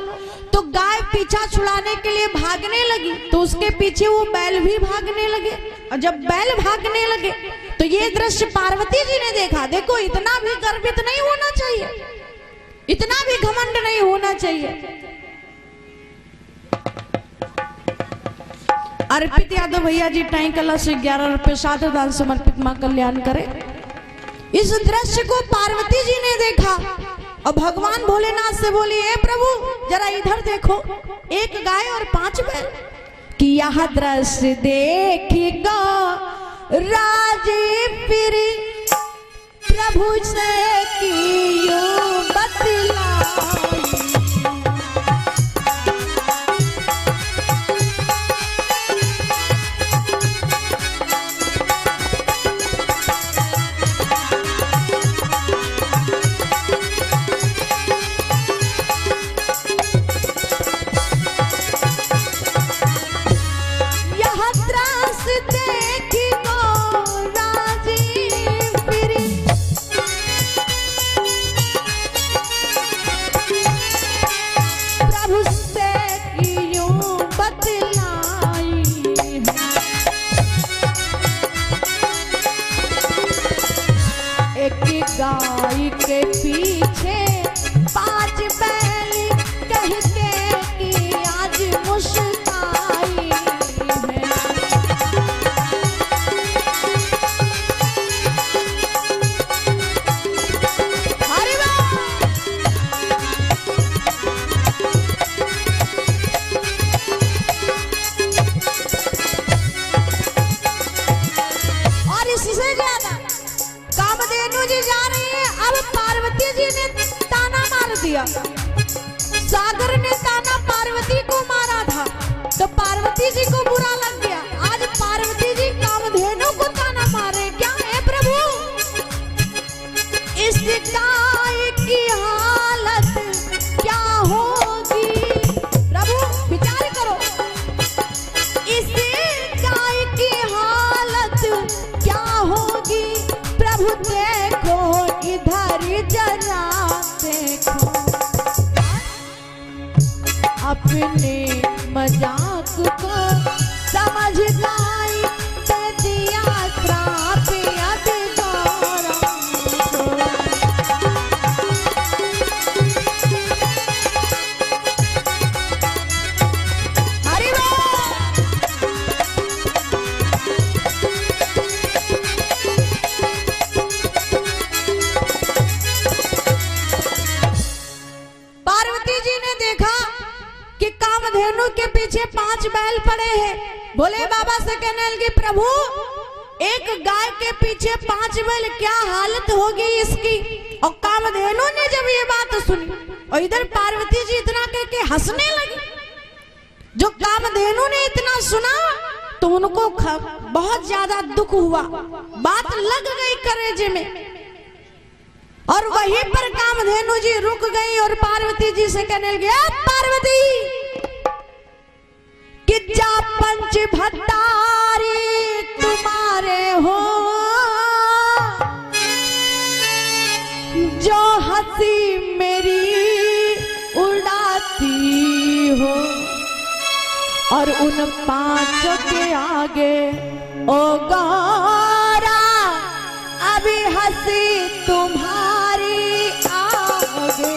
Speaker 1: तो गाय पीछा छुड़ाने के लिए भागने लगी, तो उसके पीछे वो बैल भी भागने लगे। और जब बैल भागने लगे तो ये दृश्य पार्वती जी ने देखा। देखो इतना भी गर्वित नहीं होना चाहिए, इतना भी घमंड नहीं होना चाहिए। अर्पित यादव भैया जी टाई कलश 11 रुपये 7 दान समर्पित, मां कल्याण करे। इस दृश्य को पार्वती जी ने देखा और भगवान भोलेनाथ से बोली, हे प्रभु जरा इधर देखो, एक गाय और 5 बैल। कि यह दृश्य देखेगा राजे फिर प्रभु से कियो बतलाई। गाय के पीछे 5 बैल कह के कि आज मुस्काई है। अरे और इससे ज्यादा कामधेनु जी जा रही है। अब पार्वती जी ने ताना मार दिया, सागर ने ताना पार्वती को मारा था, तो पार्वती जी को बुरा लग गया। आज पार्वती जी कामधेनु को ताना मारे, क्या है प्रभु इस गाय की हालत क्या होगी। प्रभु विचार करो, इस गाय की हालत क्या होगी। प्रभु देखो इधर जरा देखो, अपने बैल पड़े हैं। भोले बाबा से कहने लगी प्रभु एक गाय के पीछे 5 बैल, क्या हालत होगी इसकी। और कामधेनु ने जब ये बात सुनी और इधर पार्वती जी इतना कह के हंसने लगी। जो कामधेनु ने इतना सुना तो उनको बहुत ज्यादा दुख हुआ, बात लग गई कलेजे में। और वहीं पर कामधेनु जी रुक गई और पार्वती जी से कहने लगी पार्वती कि जा पंच भट्टारी तुम्हारे हो, जो हंसी मेरी उड़ाती हो, और उन 5 के आगे ओ गौरा अभी हंसी तुम्हारी आगे।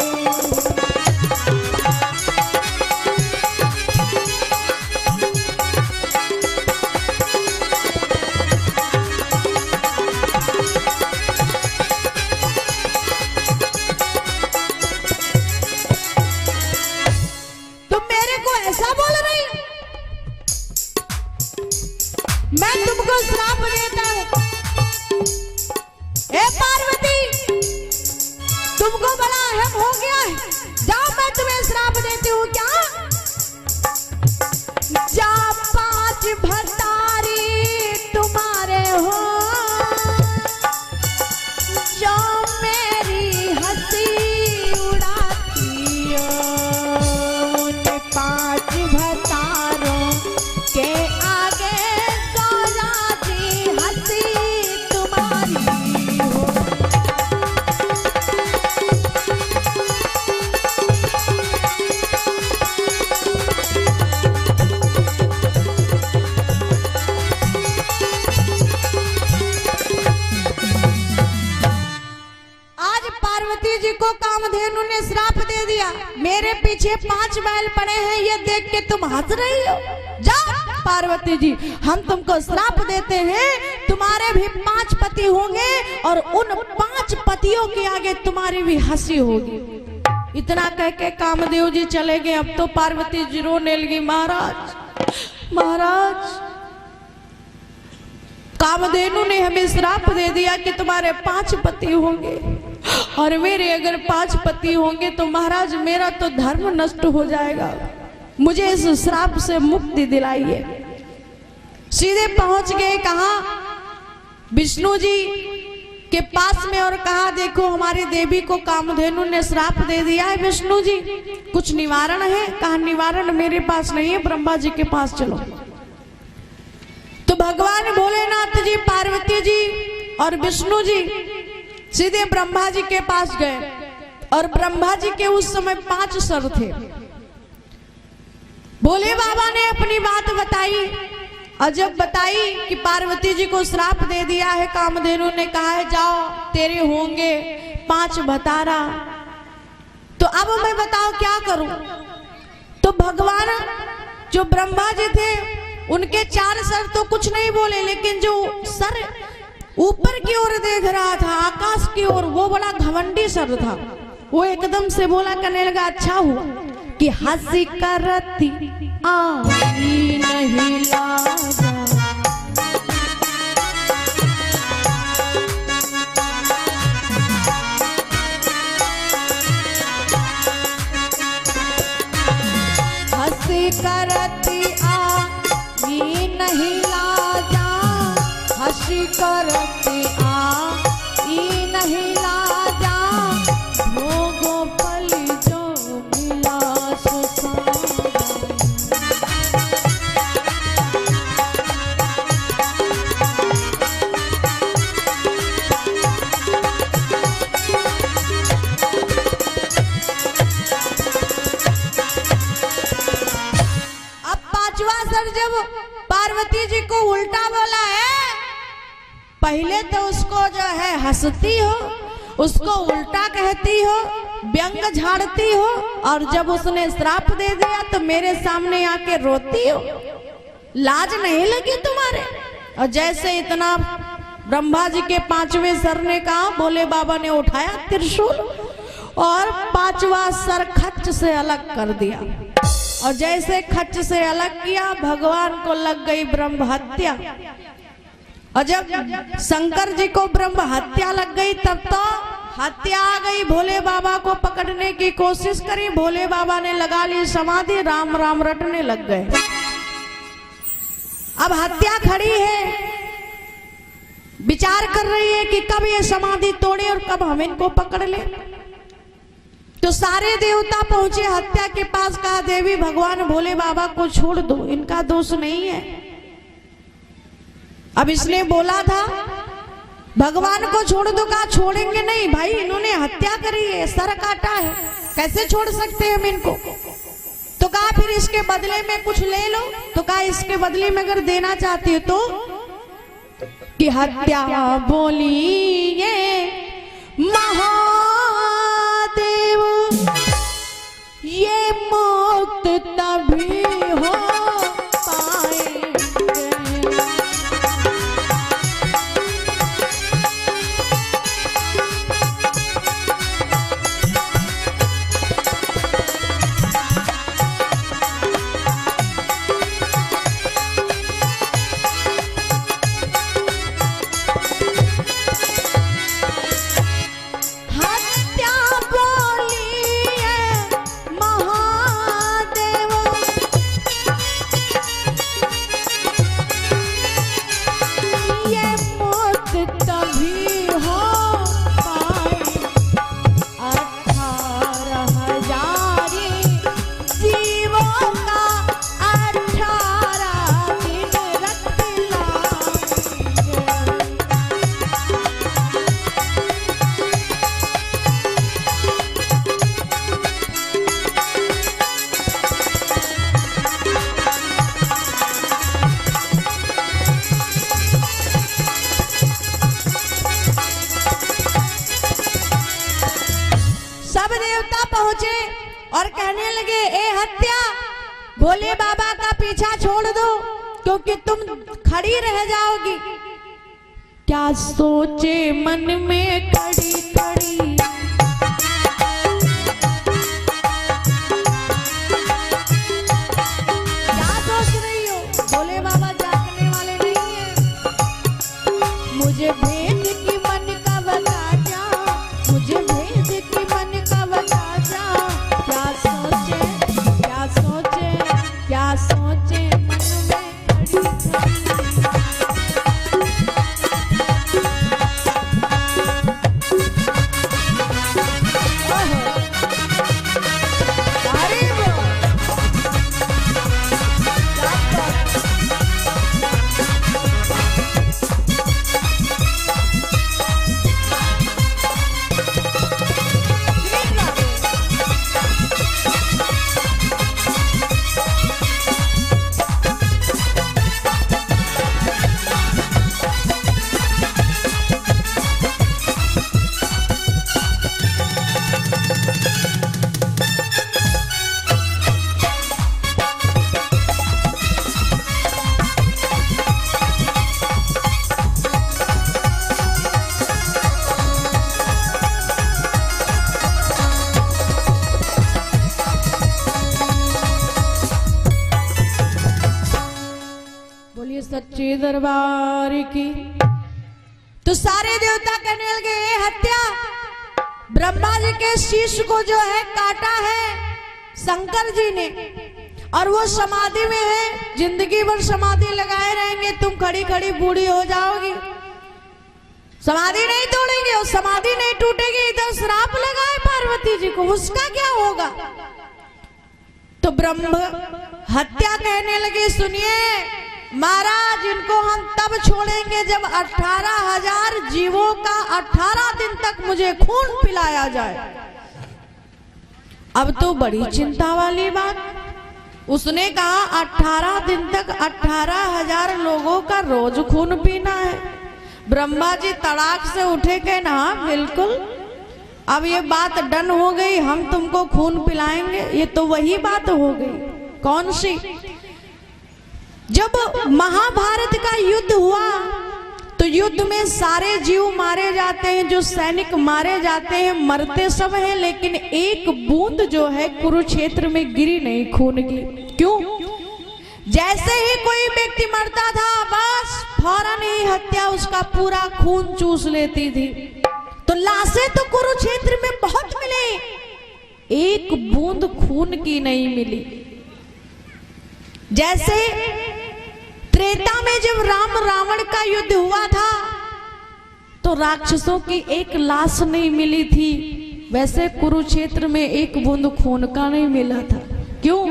Speaker 1: तुम मेरे को ऐसा बोल रही हो, मैं तुमको श्राप देता हूं। ए पार्वती तुमको बड़ा अहम हो गया है, जाओ मैं तुम्हें श्राप देती हूँ। क्या जा 5 भट्टारी तुम्हारे हो, जो मेरी हंसी उड़ाती हो, उन 5 भट्टारों के आगे को कामधेनु ने श्राप दे दिया। मेरे पीछे 5 बैल पड़े हैं, ये देख के तुम हंस रही हो। जाओ पार्वती जी हम तुमको श्राप देते हैं, तुम्हारे भी 5 पति होंगे और उन 5 पतियों के आगे तुम्हारी भी हंसी होगी। इतना कह के कामदेव जी चले गए। अब तो पार्वती जी रोने लगी, महाराज महाराज कामधेनु ने हमें श्राप दे दिया कि तुम्हारे 5 पति होंगे और मेरे अगर 5 पति होंगे तो महाराज मेरा तो धर्म नष्ट हो जाएगा, मुझे इस श्राप से मुक्ति दिलाइए। सीधे पहुंच गए कहा विष्णु जी के पास में और कहा देखो हमारी देवी को कामधेनु ने श्राप दे दिया है, विष्णु जी कुछ निवारण है। कहा निवारण मेरे पास नहीं है, ब्रह्मा जी के पास चलो। तो भगवान भोलेनाथ जी, पार्वती जी और विष्णु जी सीधे ब्रह्मा जी के पास गए और ब्रह्मा जी के उस समय 5 सर थे। भोले बाबा ने अपनी बात बताई और जब बताई कि पार्वती जी को श्राप दे दिया है, कामधेनु ने कहा है जाओ तेरे होंगे 5 भतारा, तो अब मैं बताओ क्या करूं। तो भगवान जो ब्रह्मा जी थे उनके 4 सर तो कुछ नहीं बोले, लेकिन जो सर ऊपर की ओर देख रहा था आकाश की ओर, वो बड़ा घमंडी सर था। वो एकदम से बोला, करने लगा अच्छा हुआ कि हंसी करती आई नहीं लाजा, हंसी करती आई नहीं लाजा, हंसी करती आई नहीं लाजा, भोगों पल जो मिला सुसारा। अब 5वां सर जब पार्वती जी को उल्टा बोला है, पहले तो उसको जो है हंसती हो, उसको उल्टा कहती हो, व्यंग झाड़ती हो, और जब उसने श्राप दे दिया तो मेरे सामने आके रोती हो। लाज नहीं लगी तुम्हारे? और जैसे इतना ब्रह्मा जी के 5वें सर ने कहा, भोले बाबा ने उठाया त्रिशूल और 5वां सर खच्च से अलग कर दिया। और जैसे खच्च से अलग किया, भगवान को लग गई ब्रह्म हत्या। और जब शंकर जी को ब्रह्म हत्या लग गई तब तो हत्या आ गई। भोले बाबा को पकड़ने की कोशिश करी, भोले बाबा ने लगा ली समाधि, राम राम रटने लग गए। अब हत्या खड़ी है, विचार कर रही है कि कब ये समाधि तोड़े और कब हम इनको पकड़ ले। तो सारे देवता पहुंचे हत्या के पास, कहा देवी भगवान भोले बाबा को छोड़ दो, इनका दोष नहीं है। अब इसने बोला था भगवान को छोड़ दो, कहा छोड़ेंगे नहीं भाई, इन्होंने हत्या करी है, सर काटा है, कैसे छोड़ सकते हैं हम इनको। तो कहा फिर इसके बदले में कुछ ले लो। तो कहा इसके बदले में अगर देना चाहती हो तो कि हत्या बोली ये महादेव, ये मुक्त तभी हो पाएंगे। पहुंचे और कहने लगे ए हत्या, भोले बाबा का पीछा छोड़ दो क्योंकि तुम खड़ी रह जाओगी। क्या सोचे मन में खड़ी खड़ी, क्या सोच रही हो, भोले बाबा जागने वाले नहीं है। मुझे भेद की मन का बता जा, मुझे भेद की मन का बता जा। क्या सोचे क्या सोचे क्या सोचे मन में खड़ी खड़ी। सच्चे दरबार की। तो सारे देवता कहने लगे ए हत्या, ब्रह्मा जी के शीश को जो है काटा है शंकर जी ने, और वो समाधि में है, जिंदगी भर समाधि लगाए रहेंगे, तुम खड़ी खड़ी बूढ़ी हो जाओगी, समाधि नहीं तोड़ेंगे और समाधि नहीं टूटेगी। इधर श्राप लगाए पार्वती जी को, उसका क्या होगा। तो ब्रह्म हत्या कहने लगे सुनिए महाराज, इनको हम तब छोड़ेंगे जब 18,000 जीवों का 18 दिन तक मुझे खून पिलाया जाए। अब तो बड़ी चिंता वाली बात, उसने कहा 18 दिन तक 18,000 लोगों का रोज खून पीना है। ब्रह्मा जी तड़ाक से उठे के ना बिल्कुल, अब ये बात डन हो गई, हम तुमको खून पिलाएंगे। ये तो वही बात हो गई। कौन सी? जब महाभारत का युद्ध हुआ तो युद्ध में सारे जीव मारे जाते हैं, जो सैनिक मारे जाते हैं मरते सब हैं, लेकिन एक बूंद जो है कुरुक्षेत्र में गिरी नहीं खून की। क्यों? जैसे ही कोई व्यक्ति मरता था बस फौरन ही हत्या उसका पूरा खून चूस लेती थी। तो लाशें तो कुरुक्षेत्र में बहुत मिले, एक बूंद खून की नहीं मिली। जैसे त्रेता में जब राम रावण का युद्ध हुआ था तो राक्षसों की एक लाश नहीं मिली थी, वैसे कुरुक्षेत्र में एक बूंद खून का नहीं मिला था। क्यों?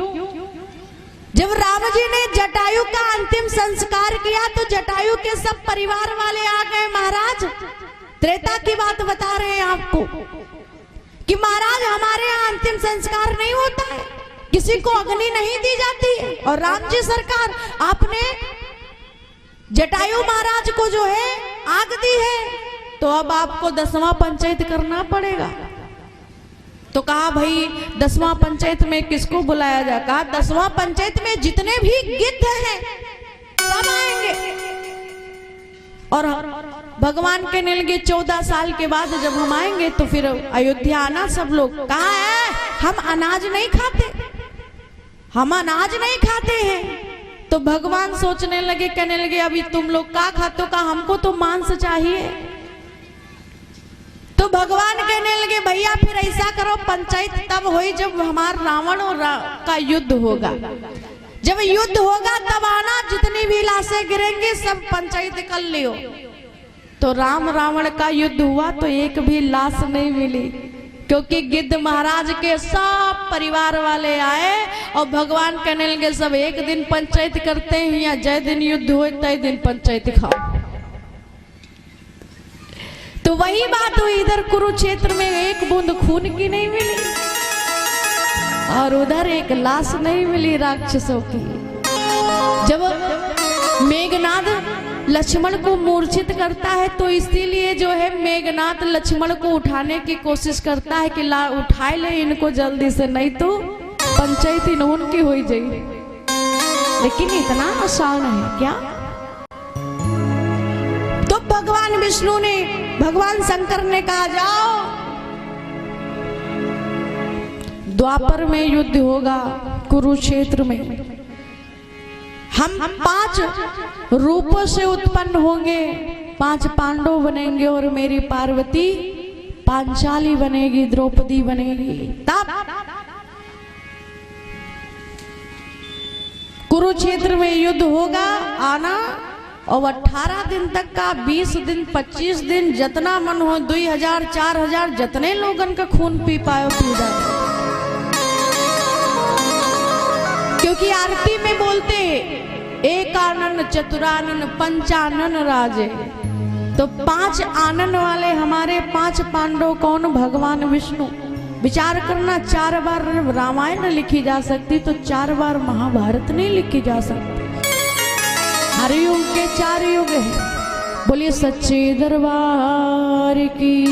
Speaker 1: जब राम जी ने जटायु का अंतिम संस्कार किया तो जटायु के सब परिवार वाले आ गए। महाराज, त्रेता की बात बता रहे हैं आपको कि महाराज हमारे यहाँ अंतिम संस्कार नहीं होता है, किसी को अग्नि नहीं दी जाती है, और राम जी सरकार आपने जटायु महाराज को जो है आग दी है, तो अब आपको 10वां पंचायत करना पड़ेगा। तो कहा भाई 10वां पंचायत में किसको बुलाया जाए? कहा 10वां पंचायत में जितने भी गिद्ध हैं सब आएंगे। और भगवान के नीलगे 14 साल के बाद जब हम आएंगे तो फिर अयोध्या आना सब लोग। कहा है हम अनाज नहीं खाते, हम अनाज नहीं खाते हैं। तो भगवान सोचने लगे, कहने लगे अभी तुम लोग क्या खाते हो? कहा हमको तो मांस चाहिए। तो भगवान कहने लगे भैया फिर ऐसा करो, पंचायत तब होई जब हमार रावण और का युद्ध होगा। जब युद्ध होगा तब आना, जितनी भी लाशें गिरेंगी सब पंचायत कर लियो। तो राम रावण का युद्ध हुआ तो एक भी लाश नहीं मिली, क्योंकि गिद्ध महाराज के सब परिवार वाले आए और भगवान कहने लगे सब एक दिन पंचायत करते हैं, या जय दिन युद्ध हो तय दिन पंचायत खाओ। तो वही बात हुई, इधर कुरुक्षेत्र में एक बूंद खून की नहीं मिली और उधर एक लाश नहीं मिली राक्षसों की। जब मेघनाद लक्ष्मण को मूर्छित करता है तो इसीलिए जो है मेघनाद लक्ष्मण को उठाने की कोशिश करता है कि ला उठाए ले इनको जल्दी से, नहीं तो पंचायत इन्हों की हो जाएगी। लेकिन इतना आसान है क्या? तो भगवान विष्णु ने, भगवान शंकर ने कहा जाओ द्वापर में युद्ध होगा कुरुक्षेत्र में, हम 5 रूपों से उत्पन्न होंगे, 5 पांडव बनेंगे और मेरी पार्वती पांचाली बनेगी, द्रौपदी बनेगी। तब कुरुक्षेत्र में युद्ध होगा, आना और 18 दिन तक का, 20 दिन 25 दिन जितना मन हो, 2000 4000 जितने लोगन का खून पी पाए पी जाए। क्योंकि आरती में बोलते एक आनन चतुरानन पंचानन राजे, तो 5 आनन वाले हमारे 5 पांडव कौन? भगवान विष्णु। विचार करना, 4 बार रामायण लिखी जा सकती तो 4 बार महाभारत नहीं लिखी जा सकती। हर युग के 4 युग हैं। बोलिए सच्चे दरबार की,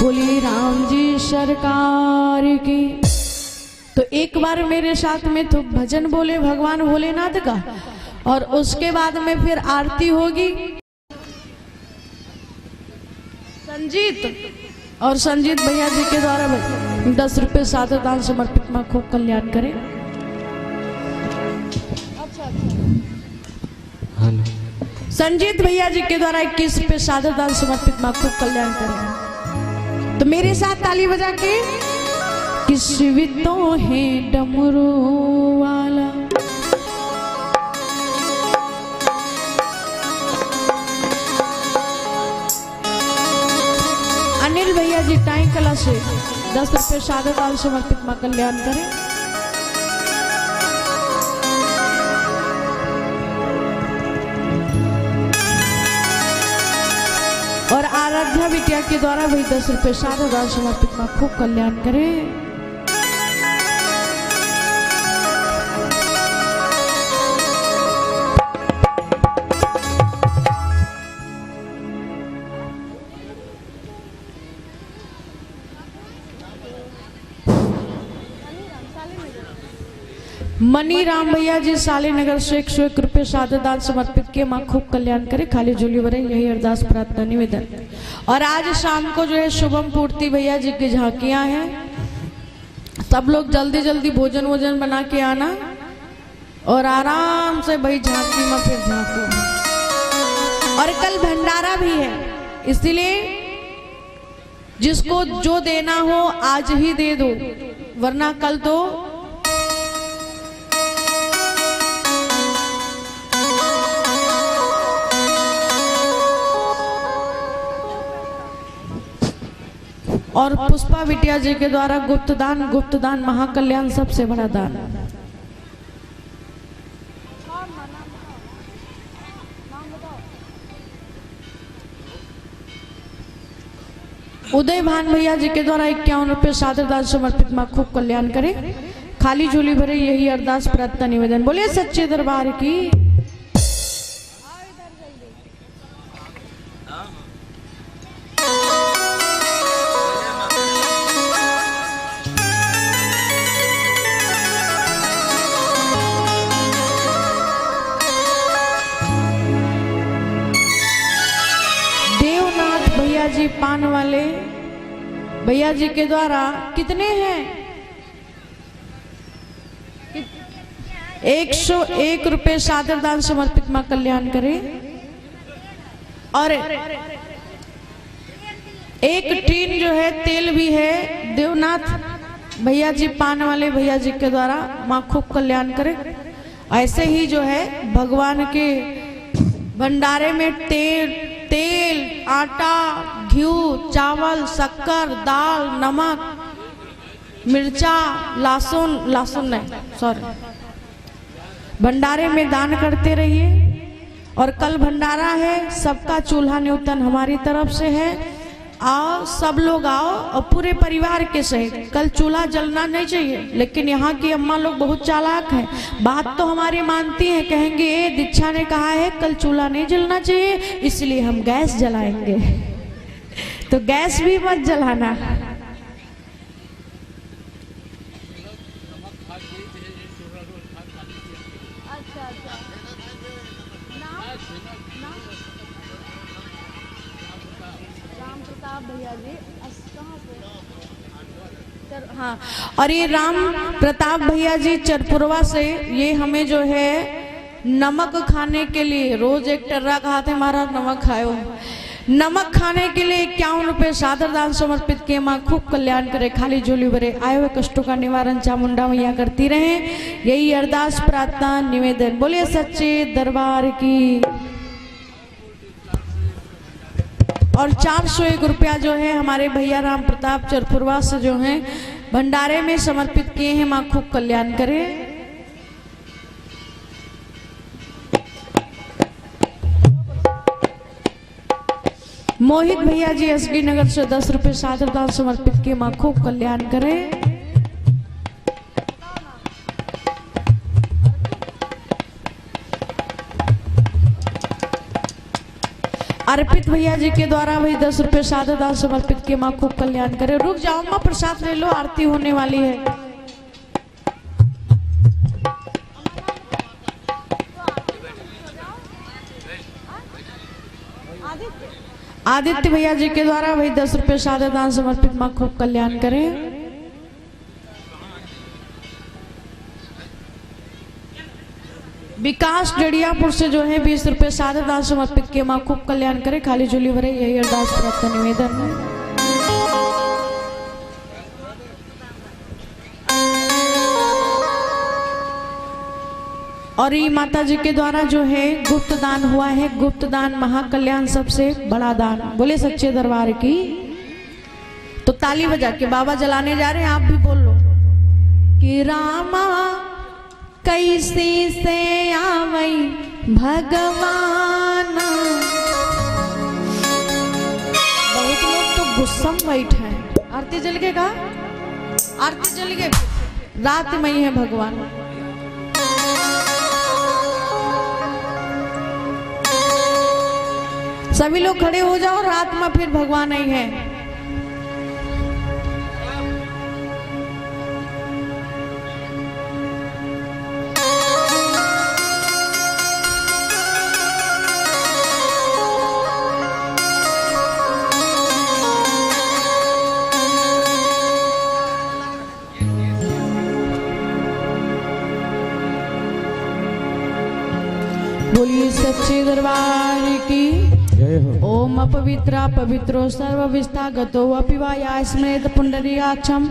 Speaker 1: बोलिए राम जी सरकार की। तो एक बार मेरे साथ में तो भजन बोले भगवान भोलेनाथ का, और उसके बाद में फिर आरती होगी। संजीत और संजीत भैया जी के द्वारा 10 रुपए सादर दान समर्पित मां खूब कल्याण करें। संजीत भैया जी के द्वारा 21 रुपए सादर दान समर्पित मां खूब कल्याण करें। तो मेरे साथ ताली बजा के, किसी तो है डमरू वाला, अनिल भैया जी टाई कला से 10 रुपए सादर दान समर्पित मां कल्याण करें। और आराध्या बिटिया के द्वारा भी 10 रुपए सादर दान समर्पित मां खूब कल्याण करें। मनी राम भैया जी सालेनगर से 101 रुपये सादे दान समर्पित किए। माँ खूब कल्याण करे, खाली झोली भरे, यही अरदास प्रार्थना निवेदन। और आज शाम को जो है शुभम पूर्ति भैया जी की झांकियां हैं। सब लोग जल्दी जल्दी भोजन वोजन बना के आना और आराम से भाई झांकी में फिर झांको। और कल भंडारा भी है, इसलिए जिसको जो देना हो आज ही दे दो, वरना कल तो और पुष्पा बिटिया जी के द्वारा गुप्त दान महाकल्याण सबसे बड़ा दान। उदय भान भैया जी के द्वारा 51 रुपये सादर दान समर्पित। माँ खूब कल्याण करे, खाली झोली भरे, यही अरदास प्रार्थना निवेदन। बोले सच्चे दरबार की। भैया जी पान वाले भैया जी के द्वारा कितने हैं? 101 रुपये सादर दान समर्पित। मां कल्याण करे। और एक टीन जो है तेल भी है देवनाथ भैया जी पान वाले भैया जी के द्वारा। मां खूब कल्याण करे। ऐसे ही जो है भगवान के भंडारे में तेल, आटा, घी, चावल, शक्कर, दाल, नमक, मिर्चा, लहसुन नहीं, सॉरी, भंडारे में दान करते रहिए। और कल भंडारा है, सबका चूल्हा न्यूतन हमारी तरफ से है। आओ, सब लोग आओ और पूरे परिवार के सहित। कल चूल्हा जलना नहीं चाहिए, लेकिन यहाँ की अम्मा लोग बहुत चालाक हैं, बात तो हमारी मानती हैं। कहेंगे ए दीक्षा ने कहा है कल चूल्हा नहीं जलना चाहिए, इसलिए हम गैस जलाएंगे। तो गैस भी मत जलाना। हाँ, और ये राम प्रताप भैया जी चरपुरवा से, ये हमें जो है नमक खाने के लिए रोज एक टर्रा खाते हैं, महाराज नमक खाओ। नमक खाने के लिए 51 रुपये सादर दान समर्पित किए। माँ खूब कल्याण करे, खाली झोली भरे, आए हुए कष्टों का निवारण चामुंडा मैया करती रहे, यही अरदास प्रार्थना निवेदन। बोलिए सच्चे दरबार की। और 401 रुपया जो है हमारे भैया राम प्रताप चरपुरवा से जो है भंडारे में समर्पित किए हैं। माँ खूब कल्याण करे। मोहित भैया जी एसडी नगर से 10 रुपये सादर दान समर्पित किए। माँ खूब कल्याण करे। अर्पित भैया जी के द्वारा भाई 10 रुपये सादर दान समर्पित किए। माँ खूब कल्याण करे। रुक जाओ माँ, प्रसाद ले लो, आरती होने वाली है। आदित्य भैया जी के द्वारा भाई 10 रुपये सादर दान समर्पित। माँ खूब कल्याण करे। विकास डड़ियापुर से जो है 20 रुपये सादर दान समर्पित किए। माँ खूब कल्याण करे, खाली झोली भरे, यही अरदास प्रार्थना निवेदन है। और ये माता जी के द्वारा जो है गुप्त दान हुआ है। गुप्त दान महाकल्याण सबसे बड़ा दान। बोले सच्चे दरबार की। तो ताली बजा के बाबा जलाने जा रहे हैं, आप भी बोल लो कि रामा कैसे से आवई भगवान। बहुत लोग तो गुस्सा में बैठे हैं। आरती जल के का? आरती जल के रात में ही है भगवान। सभी लोग खड़े हो जाओ, रात में फिर भगवान ही है। बोलिए सच्चे दरबार की
Speaker 2: जय हो।
Speaker 1: ओम अपवित्रा पवित्रो सर्वविस्ता गतो अपिवाया स्मृत पुंडरीकाक्षम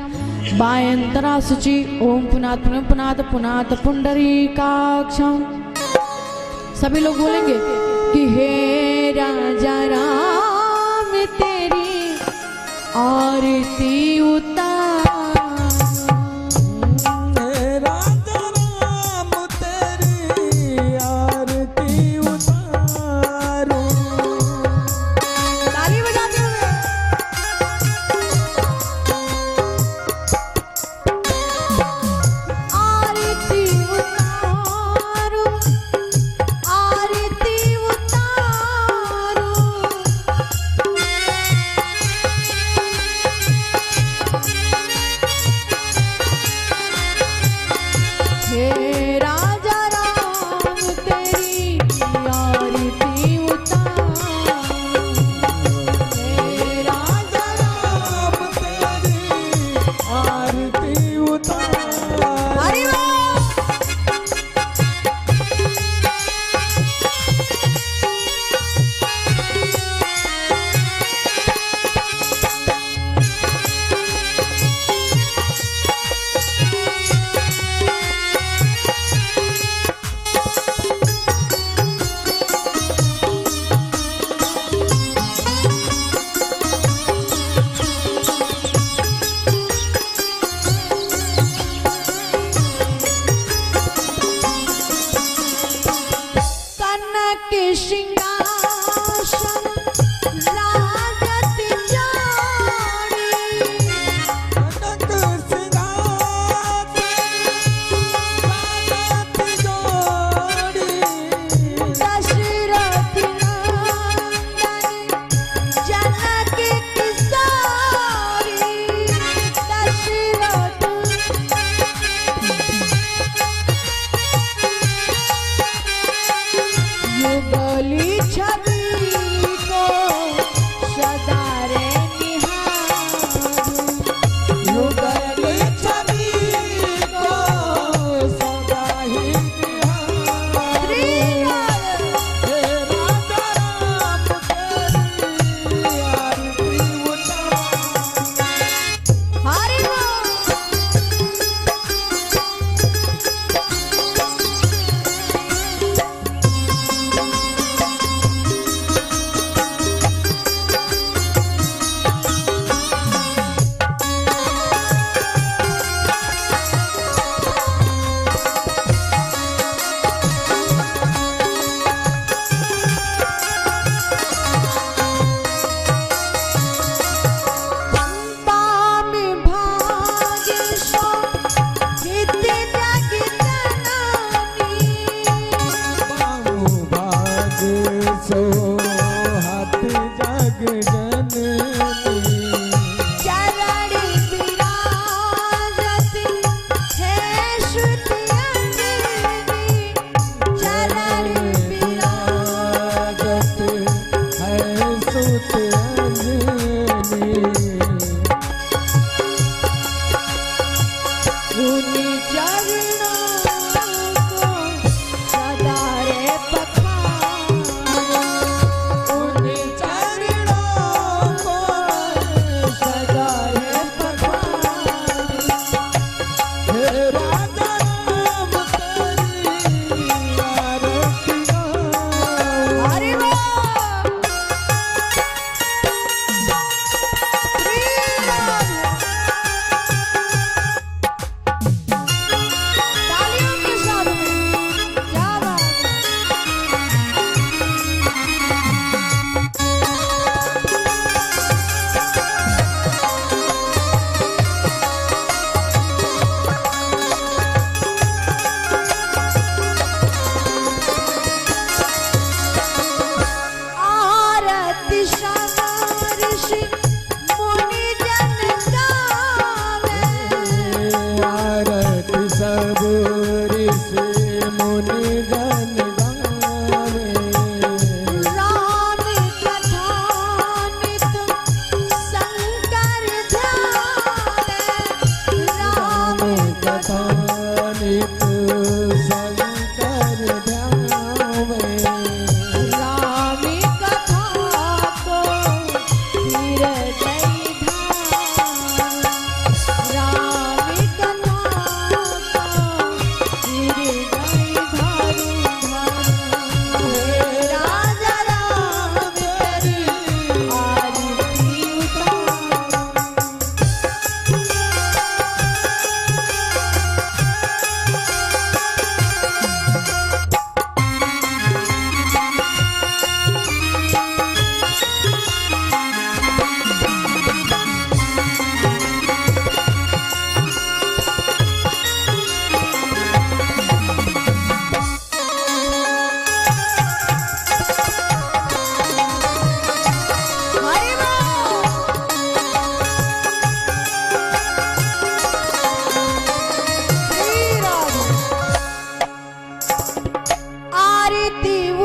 Speaker 1: वायंतरा शुचि ओम पुनात पुनात पुनात पुंडरीकाक्षम। सभी लोग बोलेंगे कि हे राजा राम तेरी आरती उतार।
Speaker 2: राजा राम तेरी आरती उतारो।
Speaker 1: ताली बजाते हुए आरती उतारो आरती उतारो। हे राजा राम तेरी आरती उतारो। हे राजा
Speaker 2: राम तेरी आरती उतारो।
Speaker 1: हरि बोल। कनक सिंहासन राजत जानी।
Speaker 2: कनक सिंहासन राजत जोड़ी।
Speaker 1: दशरथ नंदन जनक किशोरी। दशरथ युगली छवि को सदा रे निहारूं।
Speaker 2: युगली छवि को सदा ही निहारूं। हे राजा राम तेरी आरती उतारो।
Speaker 1: हरि बोल।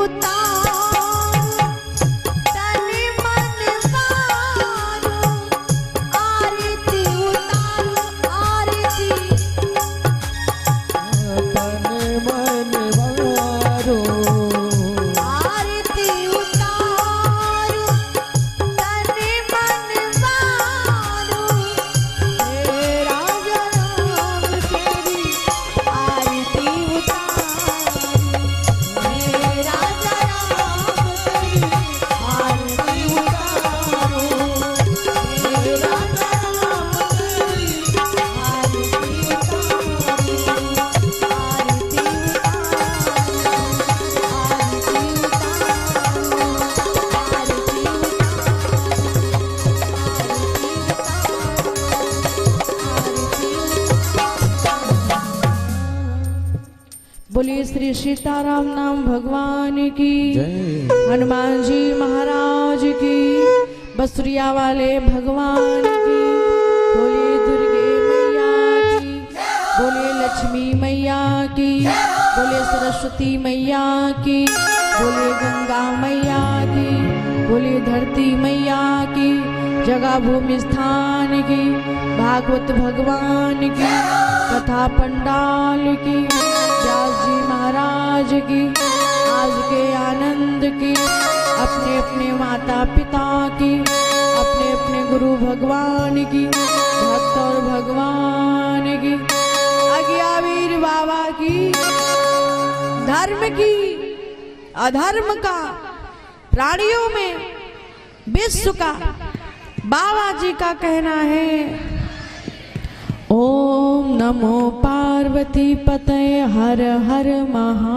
Speaker 1: उतारो तन मन मारो आरती उतारो आरती
Speaker 2: तन मन वारो
Speaker 1: आरती उतारो तन मन मारो हे राजा राम तेरी आरती उतारो हे राजा राम तेरी आरती उतारो हे राजा राम तेरी आरती बोलिए श्री सीताराम नाम भगवान की
Speaker 2: जय
Speaker 1: हनुमान जी महाराज की बसुरिया वाले भगवान की बोलिए दुर्गे मैया की बोलिए लक्ष्मी मैया की बोलिए सरस्वती मैया की बोलिए गंगा मैया की बोलिए धरती मैया की जगह भूमि स्थान की भागवत भगवान की कथा पंडाल की व्यास जी महाराज की आज के आनंद की अपने अपने माता पिता की अपने अपने गुरु भगवान की भक्त और भगवान की आज्ञावीर बाबा की धर्म की अधर्म का प्राणियों में विश्व का बाबा जी का कहना है ओम नमो पार्वती पतये हर हर महा